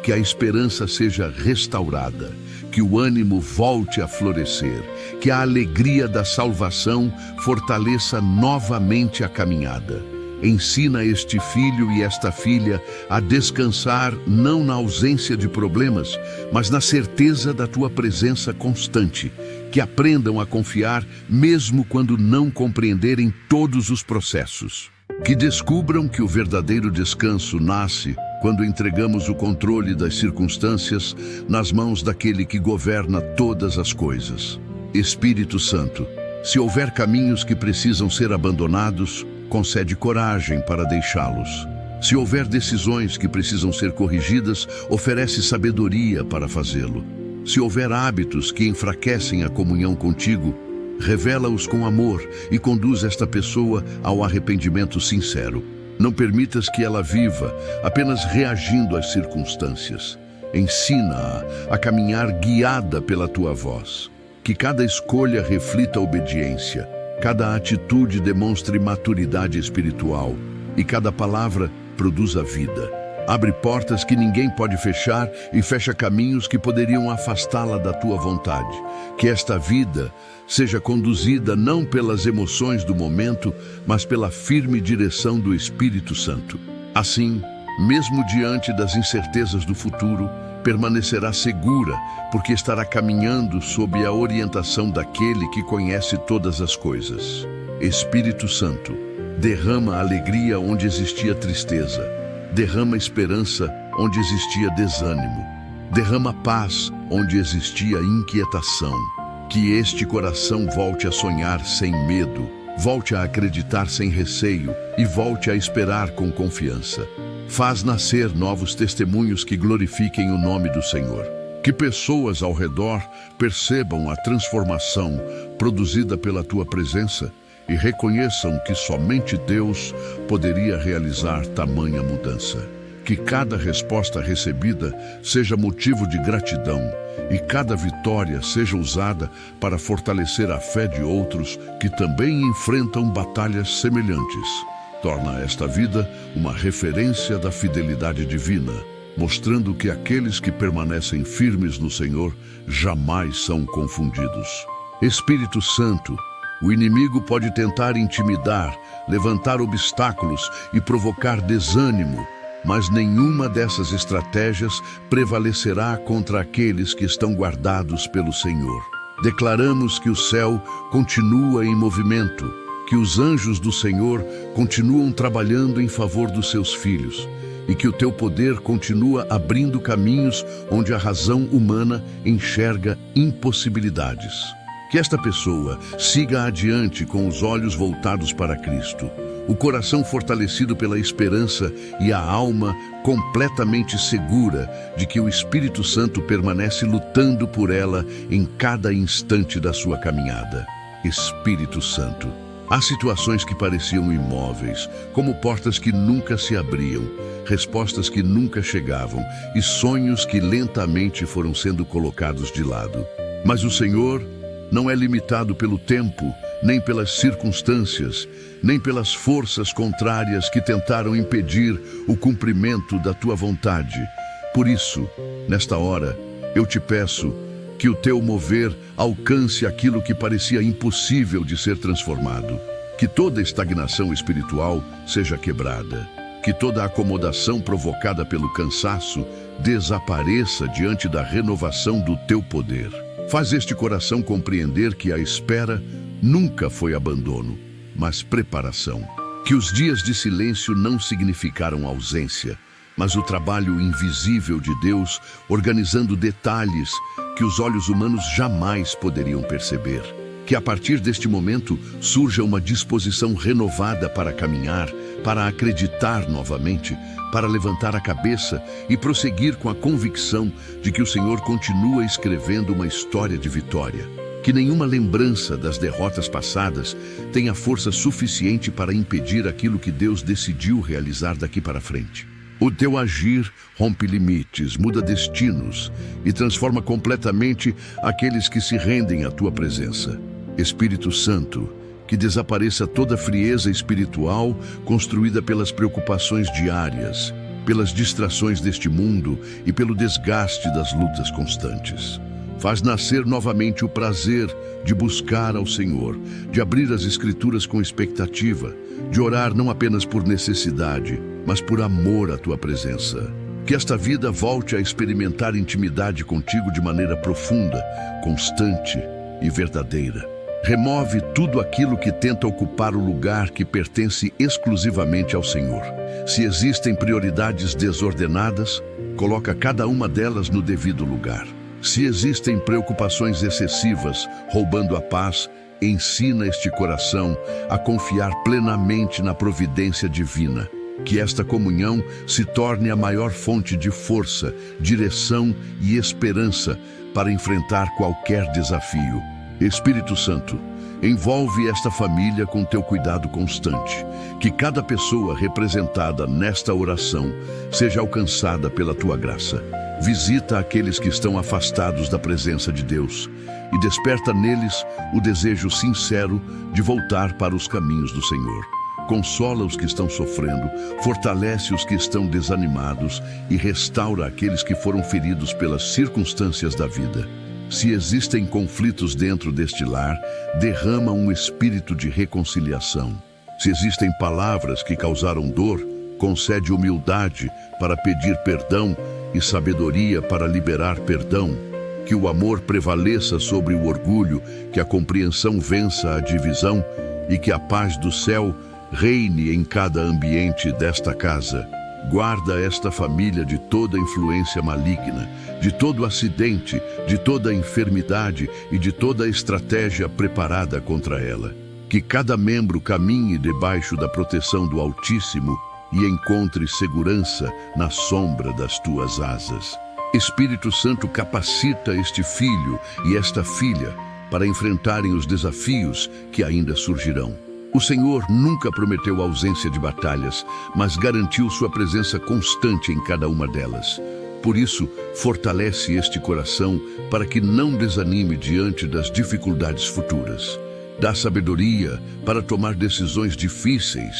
que a esperança seja restaurada, que o ânimo volte a florescer, que a alegria da salvação fortaleça novamente a caminhada. Ensina este filho e esta filha a descansar não na ausência de problemas, mas na certeza da tua presença constante. Que aprendam a confiar mesmo quando não compreenderem todos os processos. Que descubram que o verdadeiro descanso nasce quando entregamos o controle das circunstâncias nas mãos daquele que governa todas as coisas. Espírito Santo, se houver caminhos que precisam ser abandonados, concede coragem para deixá-los. Se houver decisões que precisam ser corrigidas, oferece sabedoria para fazê-lo. Se houver hábitos que enfraquecem a comunhão contigo, revela-os com amor e conduz esta pessoa ao arrependimento sincero. Não permitas que ela viva apenas reagindo às circunstâncias. Ensina-a a caminhar guiada pela tua voz. Que cada escolha reflita obediência, cada atitude demonstre maturidade espiritual e cada palavra produza vida. Abre portas que ninguém pode fechar e fecha caminhos que poderiam afastá-la da tua vontade. Que esta vida seja conduzida não pelas emoções do momento, mas pela firme direção do Espírito Santo. Assim, mesmo diante das incertezas do futuro, permanecerá segura, porque estará caminhando sob a orientação daquele que conhece todas as coisas. Espírito Santo, derrama alegria onde existia tristeza. Derrama esperança onde existia desânimo. Derrama paz onde existia inquietação. Que este coração volte a sonhar sem medo, volte a acreditar sem receio e volte a esperar com confiança. Faz nascer novos testemunhos que glorifiquem o nome do Senhor. Que pessoas ao redor percebam a transformação produzida pela tua presença e reconheçam que somente Deus poderia realizar tamanha mudança. Que cada resposta recebida seja motivo de gratidão e cada vitória seja usada para fortalecer a fé de outros que também enfrentam batalhas semelhantes. Torna esta vida uma referência da fidelidade divina, mostrando que aqueles que permanecem firmes no Senhor jamais são confundidos. Espírito Santo, o inimigo pode tentar intimidar, levantar obstáculos e provocar desânimo, mas nenhuma dessas estratégias prevalecerá contra aqueles que estão guardados pelo Senhor. Declaramos que o céu continua em movimento, que os anjos do Senhor continuam trabalhando em favor dos seus filhos e que o teu poder continua abrindo caminhos onde a razão humana enxerga impossibilidades. Que esta pessoa siga adiante com os olhos voltados para Cristo, o coração fortalecido pela esperança e a alma completamente segura de que o Espírito Santo permanece lutando por ela em cada instante da sua caminhada. Espírito Santo, há situações que pareciam imóveis, como portas que nunca se abriam, respostas que nunca chegavam e sonhos que lentamente foram sendo colocados de lado. Mas o Senhor não é limitado pelo tempo, nem pelas circunstâncias, nem pelas forças contrárias que tentaram impedir o cumprimento da tua vontade. Por isso, nesta hora, eu te peço que o teu mover alcance aquilo que parecia impossível de ser transformado. Que toda estagnação espiritual seja quebrada. Que toda acomodação provocada pelo cansaço desapareça diante da renovação do teu poder. Faz este coração compreender que a espera nunca foi abandono, mas preparação. Que os dias de silêncio não significaram ausência, mas o trabalho invisível de Deus organizando detalhes que os olhos humanos jamais poderiam perceber. Que a partir deste momento surja uma disposição renovada para caminhar, para acreditar novamente, para levantar a cabeça e prosseguir com a convicção de que o Senhor continua escrevendo uma história de vitória. Que nenhuma lembrança das derrotas passadas tenha força suficiente para impedir aquilo que Deus decidiu realizar daqui para frente. O teu agir rompe limites, muda destinos e transforma completamente aqueles que se rendem à tua presença. Espírito Santo, que desapareça toda frieza espiritual construída pelas preocupações diárias, pelas distrações deste mundo e pelo desgaste das lutas constantes. Faz nascer novamente o prazer de buscar ao Senhor, de abrir as Escrituras com expectativa, de orar não apenas por necessidade, mas por amor à tua presença. Que esta vida volte a experimentar intimidade contigo de maneira profunda, constante e verdadeira. Remove tudo aquilo que tenta ocupar o lugar que pertence exclusivamente ao Senhor. Se existem prioridades desordenadas, coloca cada uma delas no devido lugar. Se existem preocupações excessivas, roubando a paz, ensina este coração a confiar plenamente na providência divina. Que esta comunhão se torne a maior fonte de força, direção e esperança para enfrentar qualquer desafio. Espírito Santo, envolve esta família com teu cuidado constante. Que cada pessoa representada nesta oração seja alcançada pela tua graça. Visita aqueles que estão afastados da presença de Deus e desperta neles o desejo sincero de voltar para os caminhos do Senhor. Consola os que estão sofrendo, fortalece os que estão desanimados e restaura aqueles que foram feridos pelas circunstâncias da vida. Se existem conflitos dentro deste lar, derrama um espírito de reconciliação. Se existem palavras que causaram dor, concede humildade para pedir perdão e sabedoria para liberar perdão. Que o amor prevaleça sobre o orgulho, que a compreensão vença a divisão e que a paz do céu reine em cada ambiente desta casa. Guarda esta família de toda influência maligna, de todo acidente, de toda enfermidade e de toda estratégia preparada contra ela. Que cada membro caminhe debaixo da proteção do Altíssimo e encontre segurança na sombra das tuas asas. Espírito Santo, capacita este filho e esta filha para enfrentarem os desafios que ainda surgirão. O Senhor nunca prometeu ausência de batalhas, mas garantiu sua presença constante em cada uma delas. Por isso, fortalece este coração para que não desanime diante das dificuldades futuras. Dá sabedoria para tomar decisões difíceis,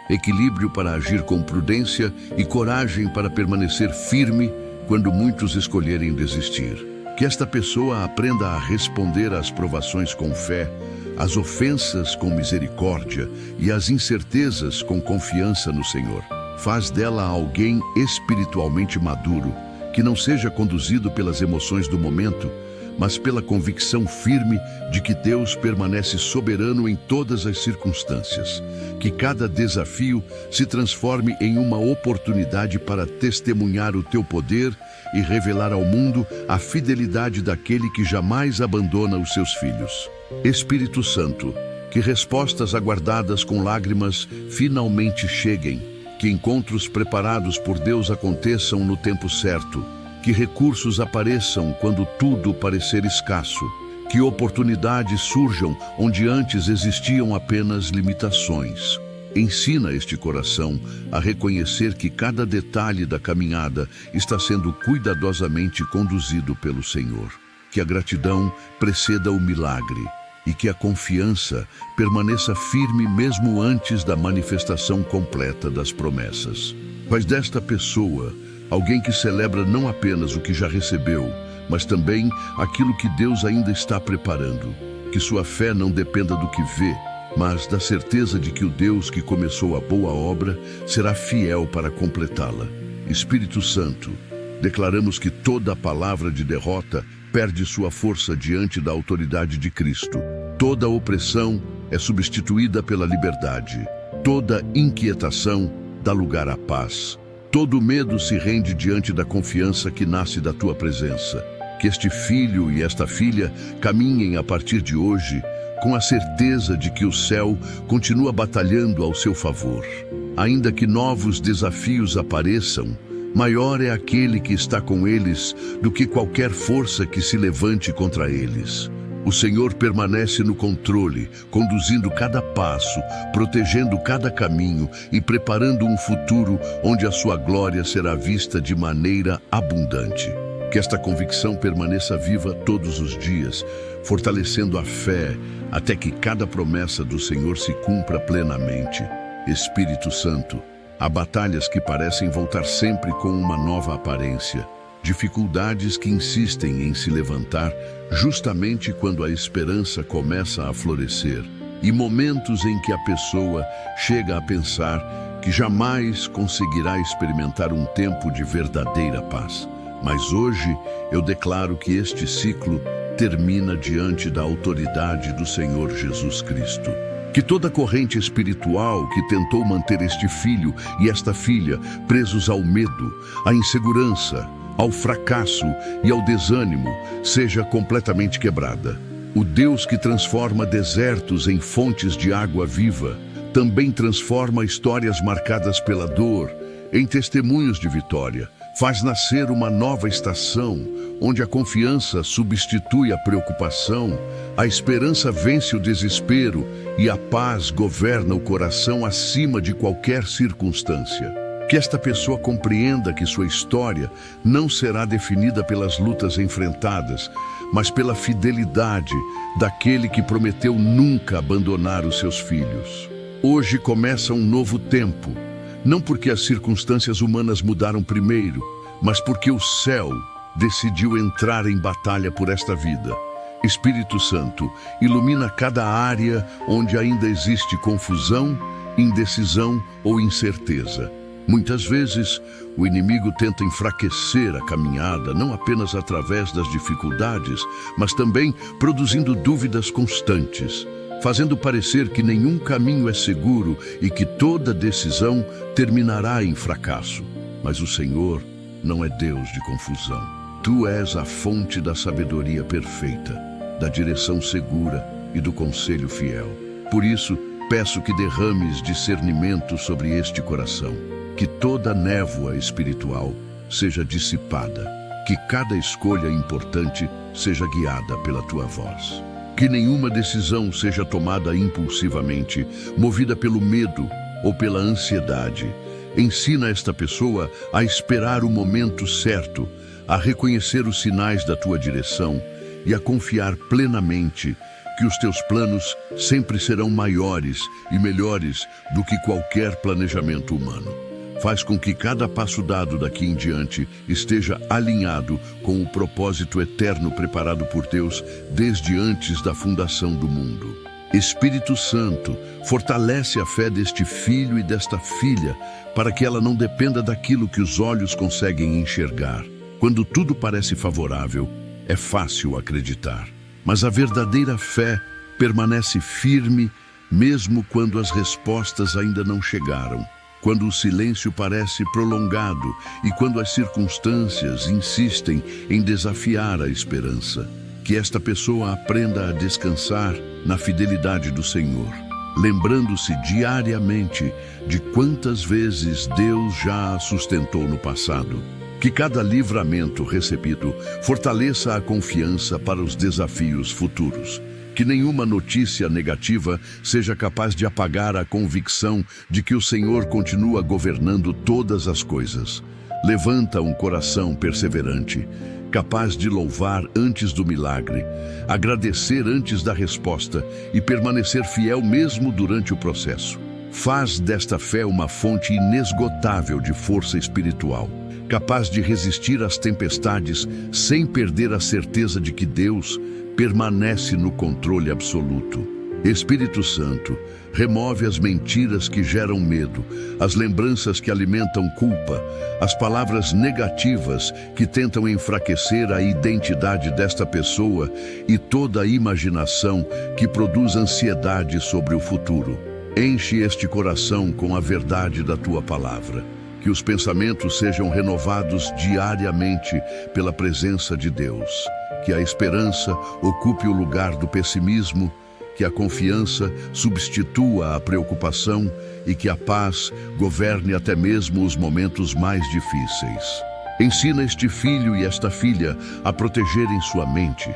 equilíbrio para agir com prudência e coragem para permanecer firme quando muitos escolherem desistir. Que esta pessoa aprenda a responder às provações com fé, às ofensas com misericórdia e às incertezas com confiança no Senhor. Faz dela alguém espiritualmente maduro, que não seja conduzido pelas emoções do momento, mas pela convicção firme de que Deus permanece soberano em todas as circunstâncias. Que cada desafio se transforme em uma oportunidade para testemunhar o teu poder e revelar ao mundo a fidelidade daquele que jamais abandona os seus filhos. Espírito Santo, que respostas aguardadas com lágrimas finalmente cheguem, que encontros preparados por Deus aconteçam no tempo certo, que recursos apareçam quando tudo parecer escasso, que oportunidades surjam onde antes existiam apenas limitações. Ensina este coração a reconhecer que cada detalhe da caminhada está sendo cuidadosamente conduzido pelo Senhor. Que a gratidão preceda o milagre e que a confiança permaneça firme mesmo antes da manifestação completa das promessas. Faz desta pessoa alguém que celebra não apenas o que já recebeu, mas também aquilo que Deus ainda está preparando. Que sua fé não dependa do que vê, mas da certeza de que o Deus que começou a boa obra será fiel para completá-la. Espírito Santo, declaramos que toda palavra de derrota perde sua força diante da autoridade de Cristo. Toda opressão é substituída pela liberdade. Toda inquietação dá lugar à paz. Todo medo se rende diante da confiança que nasce da tua presença. Que este filho e esta filha caminhem a partir de hoje com a certeza de que o céu continua batalhando ao seu favor. Ainda que novos desafios apareçam, maior é aquele que está com eles do que qualquer força que se levante contra eles. O Senhor permanece no controle, conduzindo cada passo, protegendo cada caminho e preparando um futuro onde a sua glória será vista de maneira abundante. Que esta convicção permaneça viva todos os dias, fortalecendo a fé até que cada promessa do Senhor se cumpra plenamente. Espírito Santo, há batalhas que parecem voltar sempre com uma nova aparência. dificuldades que insistem em se levantar justamente quando a esperança começa a florescer, e momentos em que a pessoa chega a pensar que jamais conseguirá experimentar um tempo de verdadeira paz. Mas hoje eu declaro que este ciclo termina diante da autoridade do Senhor Jesus Cristo. Que toda corrente espiritual que tentou manter este filho e esta filha presos ao medo, à insegurança, ao fracasso e ao desânimo seja completamente quebrada. O Deus que transforma desertos em fontes de água viva também transforma histórias marcadas pela dor em testemunhos de vitória. Faz nascer uma nova estação, onde a confiança substitui a preocupação, a esperança vence o desespero e a paz governa o coração acima de qualquer circunstância. Que esta pessoa compreenda que sua história não será definida pelas lutas enfrentadas, mas pela fidelidade daquele que prometeu nunca abandonar os seus filhos. Hoje começa um novo tempo, não porque as circunstâncias humanas mudaram primeiro, mas porque o céu decidiu entrar em batalha por esta vida. Espírito Santo, ilumina cada área onde ainda existe confusão, indecisão ou incerteza. Muitas vezes, o inimigo tenta enfraquecer a caminhada, não apenas através das dificuldades, mas também produzindo dúvidas constantes, fazendo parecer que nenhum caminho é seguro e que toda decisão terminará em fracasso. Mas o Senhor não é Deus de confusão. Tu és a fonte da sabedoria perfeita, da direção segura e do conselho fiel. Por isso, peço que derrames discernimento sobre este coração, que toda névoa espiritual seja dissipada, que cada escolha importante seja guiada pela tua voz. Que nenhuma decisão seja tomada impulsivamente, movida pelo medo ou pela ansiedade. Ensina esta pessoa a esperar o momento certo, a reconhecer os sinais da tua direção e a confiar plenamente que os teus planos sempre serão maiores e melhores do que qualquer planejamento humano. Faz com que cada passo dado daqui em diante esteja alinhado com o propósito eterno preparado por Deus desde antes da fundação do mundo. Espírito Santo, fortalece a fé deste filho e desta filha para que ela não dependa daquilo que os olhos conseguem enxergar. Quando tudo parece favorável, é fácil acreditar. Mas a verdadeira fé permanece firme mesmo quando as respostas ainda não chegaram. Quando o silêncio parece prolongado e quando as circunstâncias insistem em desafiar a esperança. Que esta pessoa aprenda a descansar na fidelidade do Senhor, lembrando-se diariamente de quantas vezes Deus já a sustentou no passado. Que cada livramento recebido fortaleça a confiança para os desafios futuros. Que nenhuma notícia negativa seja capaz de apagar a convicção de que o Senhor continua governando todas as coisas. Levanta um coração perseverante, capaz de louvar antes do milagre, agradecer antes da resposta e permanecer fiel mesmo durante o processo. Faz desta fé uma fonte inesgotável de força espiritual, capaz de resistir às tempestades sem perder a certeza de que Deus permanece no controle absoluto. Espírito Santo, remove as mentiras que geram medo, as lembranças que alimentam culpa, as palavras negativas que tentam enfraquecer a identidade desta pessoa e toda a imaginação que produz ansiedade sobre o futuro. Enche este coração com a verdade da tua palavra. Que os pensamentos sejam renovados diariamente pela presença de Deus. Que a esperança ocupe o lugar do pessimismo, que a confiança substitua a preocupação e que a paz governe até mesmo os momentos mais difíceis. Ensina este filho e esta filha a protegerem sua mente,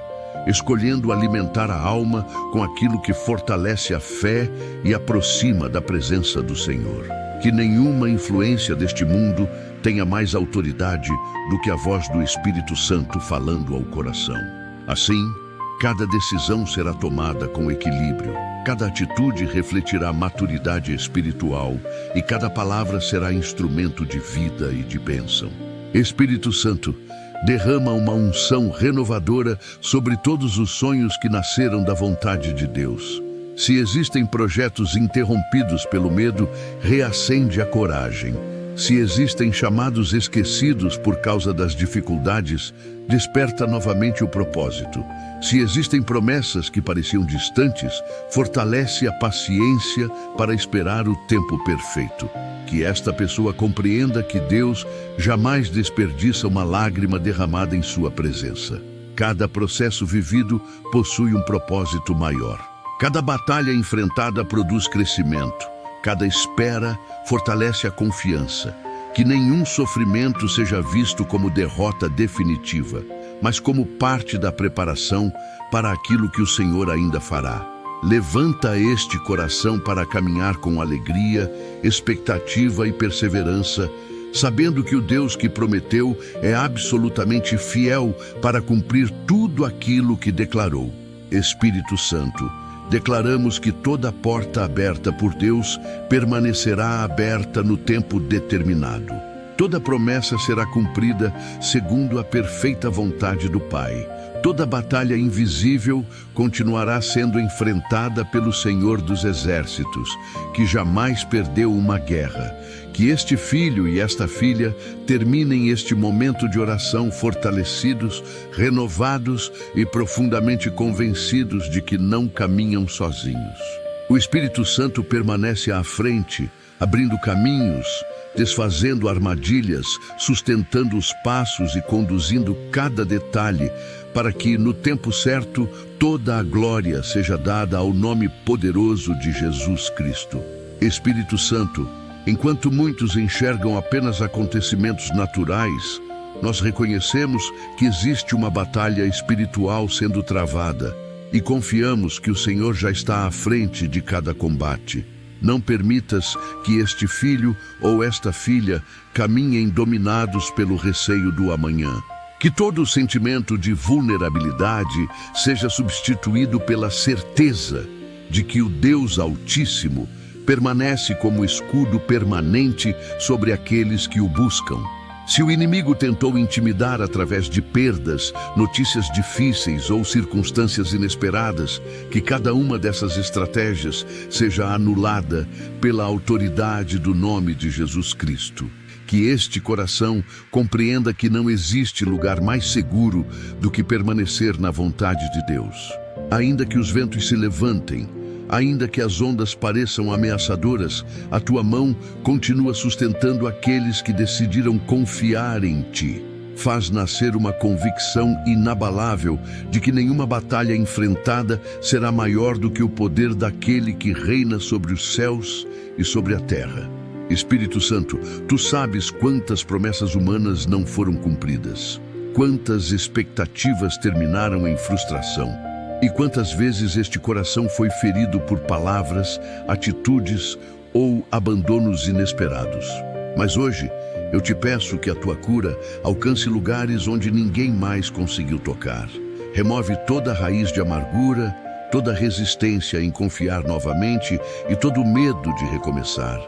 escolhendo alimentar a alma com aquilo que fortalece a fé e aproxima da presença do Senhor. Que nenhuma influência deste mundo tenha mais autoridade do que a voz do Espírito Santo falando ao coração. Assim, cada decisão será tomada com equilíbrio, cada atitude refletirá maturidade espiritual e cada palavra será instrumento de vida e de bênção. Espírito Santo, derrama uma unção renovadora sobre todos os sonhos que nasceram da vontade de Deus. Se existem projetos interrompidos pelo medo, reacende a coragem. Se existem chamados esquecidos por causa das dificuldades, desperta novamente o propósito. Se existem promessas que pareciam distantes, fortalece a paciência para esperar o tempo perfeito. Que esta pessoa compreenda que Deus jamais desperdiça uma lágrima derramada em sua presença. Cada processo vivido possui um propósito maior. Cada batalha enfrentada produz crescimento. Cada espera fortalece a confiança. Que nenhum sofrimento seja visto como derrota definitiva, mas como parte da preparação para aquilo que o Senhor ainda fará. Levanta este coração para caminhar com alegria, expectativa e perseverança, sabendo que o Deus que prometeu é absolutamente fiel para cumprir tudo aquilo que declarou. Espírito Santo, declaramos que toda porta aberta por Deus permanecerá aberta no tempo determinado. Toda promessa será cumprida segundo a perfeita vontade do Pai. Toda batalha invisível continuará sendo enfrentada pelo Senhor dos Exércitos, que jamais perdeu uma guerra. Que este filho e esta filha terminem este momento de oração fortalecidos, renovados e profundamente convencidos de que não caminham sozinhos. O Espírito Santo permanece à frente, abrindo caminhos, desfazendo armadilhas, sustentando os passos e conduzindo cada detalhe, para que, no tempo certo, toda a glória seja dada ao nome poderoso de Jesus Cristo. Espírito Santo, enquanto muitos enxergam apenas acontecimentos naturais, nós reconhecemos que existe uma batalha espiritual sendo travada e confiamos que o Senhor já está à frente de cada combate. Não permitas que este filho ou esta filha caminhem dominados pelo receio do amanhã. Que todo sentimento de vulnerabilidade seja substituído pela certeza de que o Deus Altíssimo permanece como escudo permanente sobre aqueles que o buscam. Se o inimigo tentou intimidar através de perdas, notícias difíceis ou circunstâncias inesperadas, que cada uma dessas estratégias seja anulada pela autoridade do nome de Jesus Cristo. Que este coração compreenda que não existe lugar mais seguro do que permanecer na vontade de Deus. Ainda que os ventos se levantem, ainda que as ondas pareçam ameaçadoras, a tua mão continua sustentando aqueles que decidiram confiar em ti. Faz nascer uma convicção inabalável de que nenhuma batalha enfrentada será maior do que o poder daquele que reina sobre os céus e sobre a terra. Espírito Santo, tu sabes quantas promessas humanas não foram cumpridas, quantas expectativas terminaram em frustração. E quantas vezes este coração foi ferido por palavras, atitudes ou abandonos inesperados. Mas hoje, eu te peço que a tua cura alcance lugares onde ninguém mais conseguiu tocar. Remove toda a raiz de amargura, toda a resistência em confiar novamente e todo o medo de recomeçar.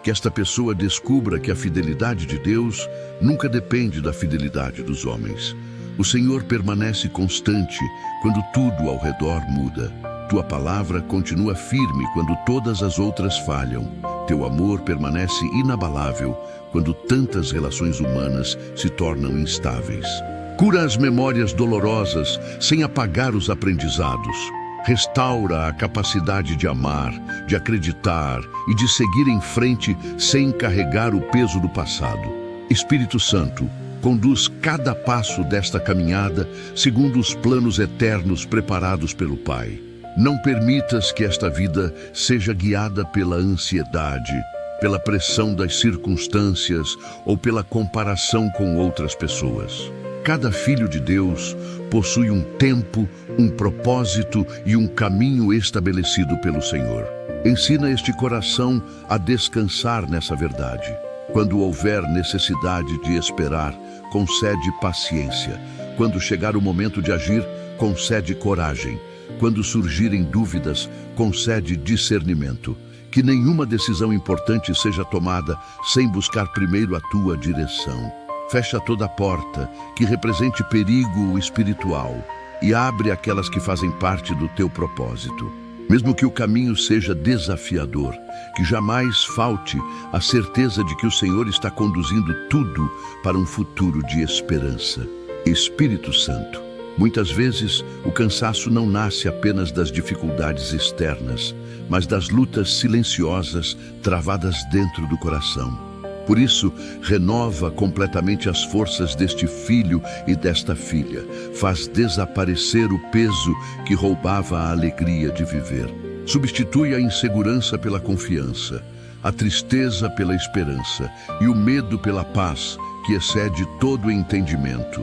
Que esta pessoa descubra que a fidelidade de Deus nunca depende da fidelidade dos homens. O Senhor permanece constante quando tudo ao redor muda. Tua palavra continua firme quando todas as outras falham. Teu amor permanece inabalável quando tantas relações humanas se tornam instáveis. Cura as memórias dolorosas sem apagar os aprendizados. Restaura a capacidade de amar, de acreditar e de seguir em frente sem carregar o peso do passado. Espírito Santo, conduz cada passo desta caminhada segundo os planos eternos preparados pelo Pai. Não permitas que esta vida seja guiada pela ansiedade, pela pressão das circunstâncias ou pela comparação com outras pessoas. Cada filho de Deus possui um tempo, um propósito e um caminho estabelecido pelo Senhor. Ensina este coração a descansar nessa verdade. Quando houver necessidade de esperar, concede paciência. Quando chegar o momento de agir, concede coragem. Quando surgirem dúvidas, concede discernimento. Que nenhuma decisão importante seja tomada sem buscar primeiro a tua direção. Fecha toda porta que represente perigo espiritual e abre aquelas que fazem parte do teu propósito. Mesmo que o caminho seja desafiador, que jamais falte a certeza de que o Senhor está conduzindo tudo para um futuro de esperança. Espírito Santo, muitas vezes o cansaço não nasce apenas das dificuldades externas, mas das lutas silenciosas travadas dentro do coração. Por isso, renova completamente as forças deste filho e desta filha. Faz desaparecer o peso que roubava a alegria de viver. Substitui a insegurança pela confiança, a tristeza pela esperança e o medo pela paz, que excede todo o entendimento.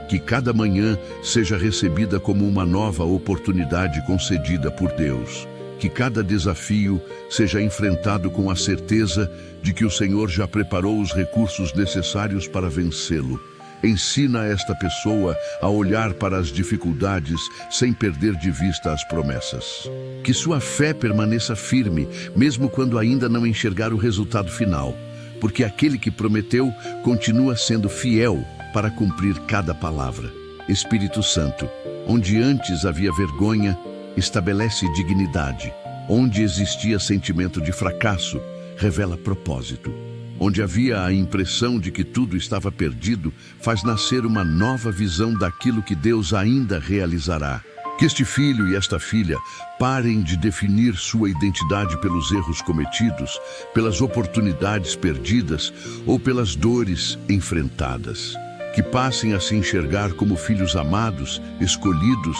Que cada manhã seja recebida como uma nova oportunidade concedida por Deus. Que cada desafio seja enfrentado com a certeza de que o Senhor já preparou os recursos necessários para vencê-lo. Ensina esta pessoa a olhar para as dificuldades sem perder de vista as promessas. Que sua fé permaneça firme, mesmo quando ainda não enxergar o resultado final, porque aquele que prometeu continua sendo fiel para cumprir cada palavra. Espírito Santo, onde antes havia vergonha, estabelece dignidade. Onde existia sentimento de fracasso, revela propósito. Onde havia a impressão de que tudo estava perdido, faz nascer uma nova visão daquilo que Deus ainda realizará. Que este filho e esta filha parem de definir sua identidade pelos erros cometidos, pelas oportunidades perdidas ou pelas dores enfrentadas. Que passem a se enxergar como filhos amados, escolhidos,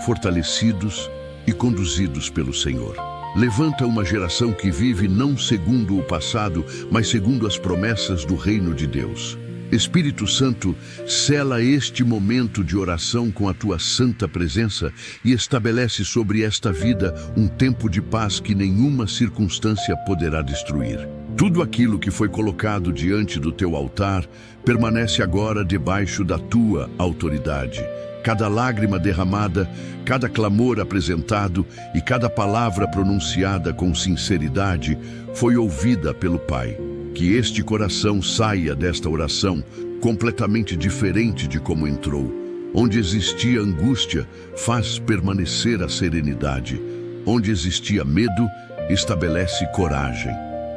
fortalecidos e conduzidos pelo Senhor. Levanta uma geração que vive não segundo o passado, mas segundo as promessas do reino de Deus. Espírito Santo, sela este momento de oração com a tua santa presença e estabelece sobre esta vida um tempo de paz que nenhuma circunstância poderá destruir. Tudo aquilo que foi colocado diante do teu altar permanece agora debaixo da tua autoridade. Cada lágrima derramada, cada clamor apresentado e cada palavra pronunciada com sinceridade foi ouvida pelo Pai. Que este coração saia desta oração completamente diferente de como entrou. Onde existia angústia, faz permanecer a serenidade. Onde existia medo, estabelece coragem.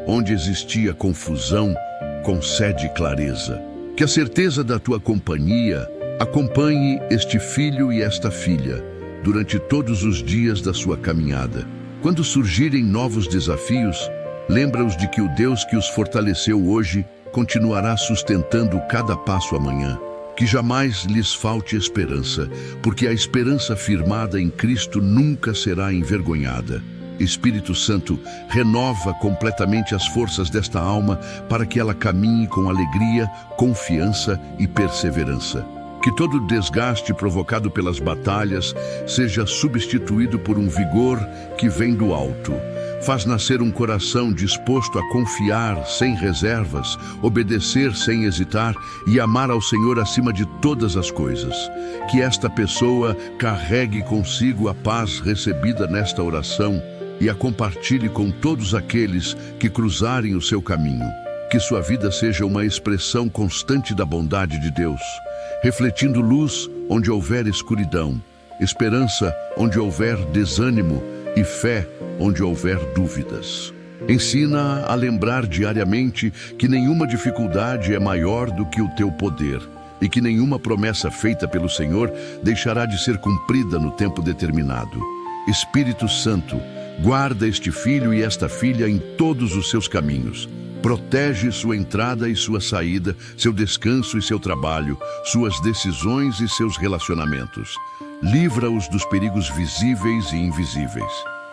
Onde existia confusão, concede clareza. Que a certeza da tua companhia acompanhe este filho e esta filha durante todos os dias da sua caminhada. Quando surgirem novos desafios, lembra-os de que o Deus que os fortaleceu hoje continuará sustentando cada passo amanhã. Que jamais lhes falte esperança, porque a esperança firmada em Cristo nunca será envergonhada. Espírito Santo, renova completamente as forças desta alma para que ela caminhe com alegria, confiança e perseverança. Que todo desgaste provocado pelas batalhas seja substituído por um vigor que vem do alto. Faz nascer um coração disposto a confiar sem reservas, obedecer sem hesitar e amar ao Senhor acima de todas as coisas. Que esta pessoa carregue consigo a paz recebida nesta oração e a compartilhe com todos aqueles que cruzarem o seu caminho. Que sua vida seja uma expressão constante da bondade de Deus, refletindo luz onde houver escuridão, esperança onde houver desânimo e fé onde houver dúvidas. Ensina a lembrar diariamente que nenhuma dificuldade é maior do que o teu poder e que nenhuma promessa feita pelo Senhor deixará de ser cumprida no tempo determinado. Espírito Santo, guarda este filho e esta filha em todos os seus caminhos. Protege sua entrada e sua saída, seu descanso e seu trabalho, suas decisões e seus relacionamentos. Livra-os dos perigos visíveis e invisíveis.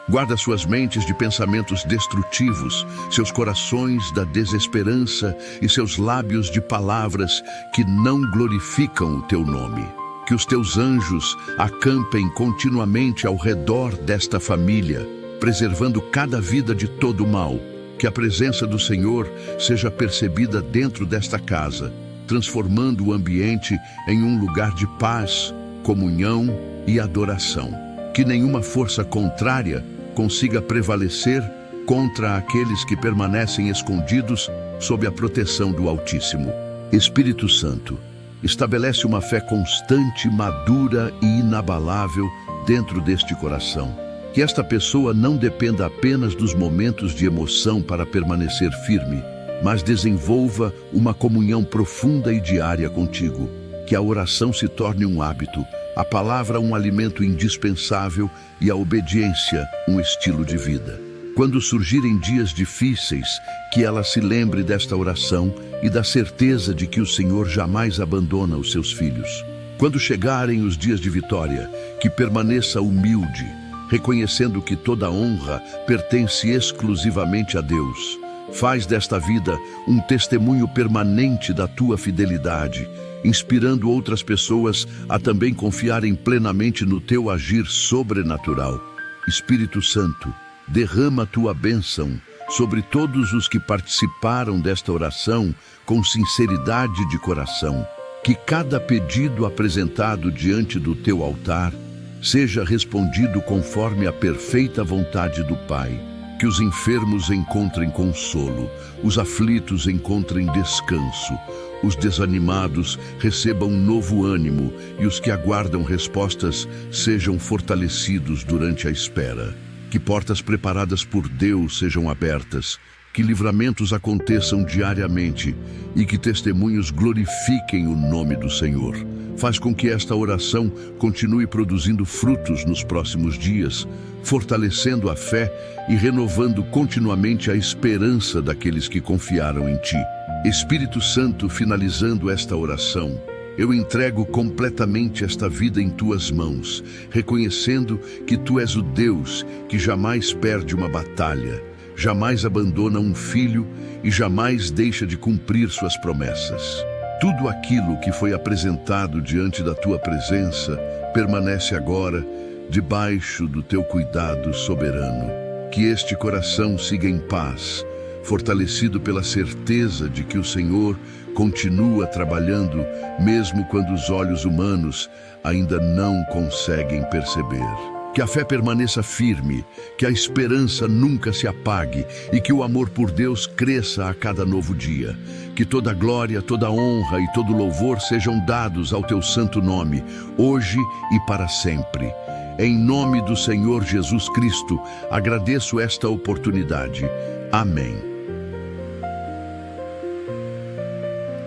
Guarda suas mentes de pensamentos destrutivos, seus corações da desesperança e seus lábios de palavras que não glorificam o teu nome. Que os teus anjos acampem continuamente ao redor desta família, preservando cada vida de todo o mal. Que a presença do Senhor seja percebida dentro desta casa, transformando o ambiente em um lugar de paz, comunhão e adoração. Que nenhuma força contrária consiga prevalecer contra aqueles que permanecem escondidos sob a proteção do Altíssimo. Espírito Santo, estabelece uma fé constante, madura e inabalável dentro deste coração. Que esta pessoa não dependa apenas dos momentos de emoção para permanecer firme, mas desenvolva uma comunhão profunda e diária contigo. Que a oração se torne um hábito, a palavra um alimento indispensável e a obediência um estilo de vida. Quando surgirem dias difíceis, que ela se lembre desta oração e da certeza de que o Senhor jamais abandona os seus filhos. Quando chegarem os dias de vitória, que permaneça humilde, reconhecendo que toda honra pertence exclusivamente a Deus. Faz desta vida um testemunho permanente da tua fidelidade, inspirando outras pessoas a também confiarem plenamente no teu agir sobrenatural. Espírito Santo, derrama a tua bênção sobre todos os que participaram desta oração com sinceridade de coração. Que cada pedido apresentado diante do teu altar seja respondido conforme a perfeita vontade do Pai. Que os enfermos encontrem consolo, os aflitos encontrem descanso, os desanimados recebam novo ânimo e os que aguardam respostas sejam fortalecidos durante a espera. Que portas preparadas por Deus sejam abertas, que livramentos aconteçam diariamente e que testemunhos glorifiquem o nome do Senhor. Faz com que esta oração continue produzindo frutos nos próximos dias, fortalecendo a fé e renovando continuamente a esperança daqueles que confiaram em Ti. Espírito Santo, finalizando esta oração, eu entrego completamente esta vida em Tuas mãos, reconhecendo que Tu és o Deus que jamais perde uma batalha, jamais abandona um filho e jamais deixa de cumprir suas promessas. Tudo aquilo que foi apresentado diante da Tua presença permanece agora debaixo do Teu cuidado soberano. Que este coração siga em paz, fortalecido pela certeza de que o Senhor continua trabalhando, mesmo quando os olhos humanos ainda não conseguem perceber. Que a fé permaneça firme, que a esperança nunca se apague e que o amor por Deus cresça a cada novo dia. Que toda glória, toda honra e todo louvor sejam dados ao Teu santo nome, hoje e para sempre. Em nome do Senhor Jesus Cristo, agradeço esta oportunidade. Amém.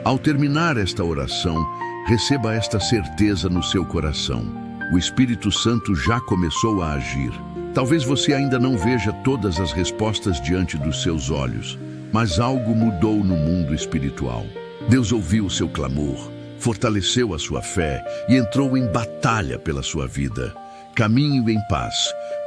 Ao terminar esta oração, receba esta certeza no seu coração. O Espírito Santo já começou a agir. Talvez você ainda não veja todas as respostas diante dos seus olhos, mas algo mudou no mundo espiritual. Deus ouviu o seu clamor, fortaleceu a sua fé e entrou em batalha pela sua vida. Caminhe em paz,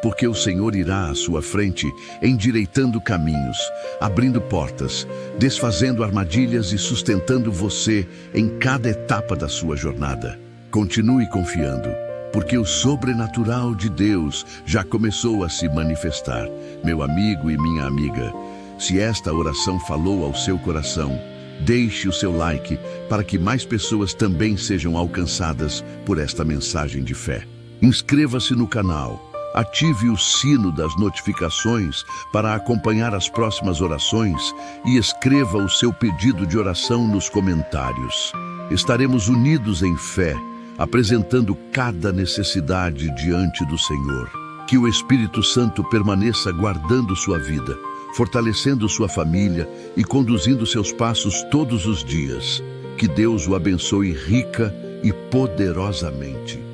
porque o Senhor irá à sua frente, endireitando caminhos, abrindo portas, desfazendo armadilhas e sustentando você em cada etapa da sua jornada. Continue confiando, porque o sobrenatural de Deus já começou a se manifestar. Meu amigo e minha amiga, se esta oração falou ao seu coração, deixe o seu like para que mais pessoas também sejam alcançadas por esta mensagem de fé. Inscreva-se no canal, ative o sino das notificações para acompanhar as próximas orações e escreva o seu pedido de oração nos comentários. Estaremos unidos em fé, apresentando cada necessidade diante do Senhor. Que o Espírito Santo permaneça guardando sua vida, fortalecendo sua família e conduzindo seus passos todos os dias. Que Deus o abençoe rica e poderosamente.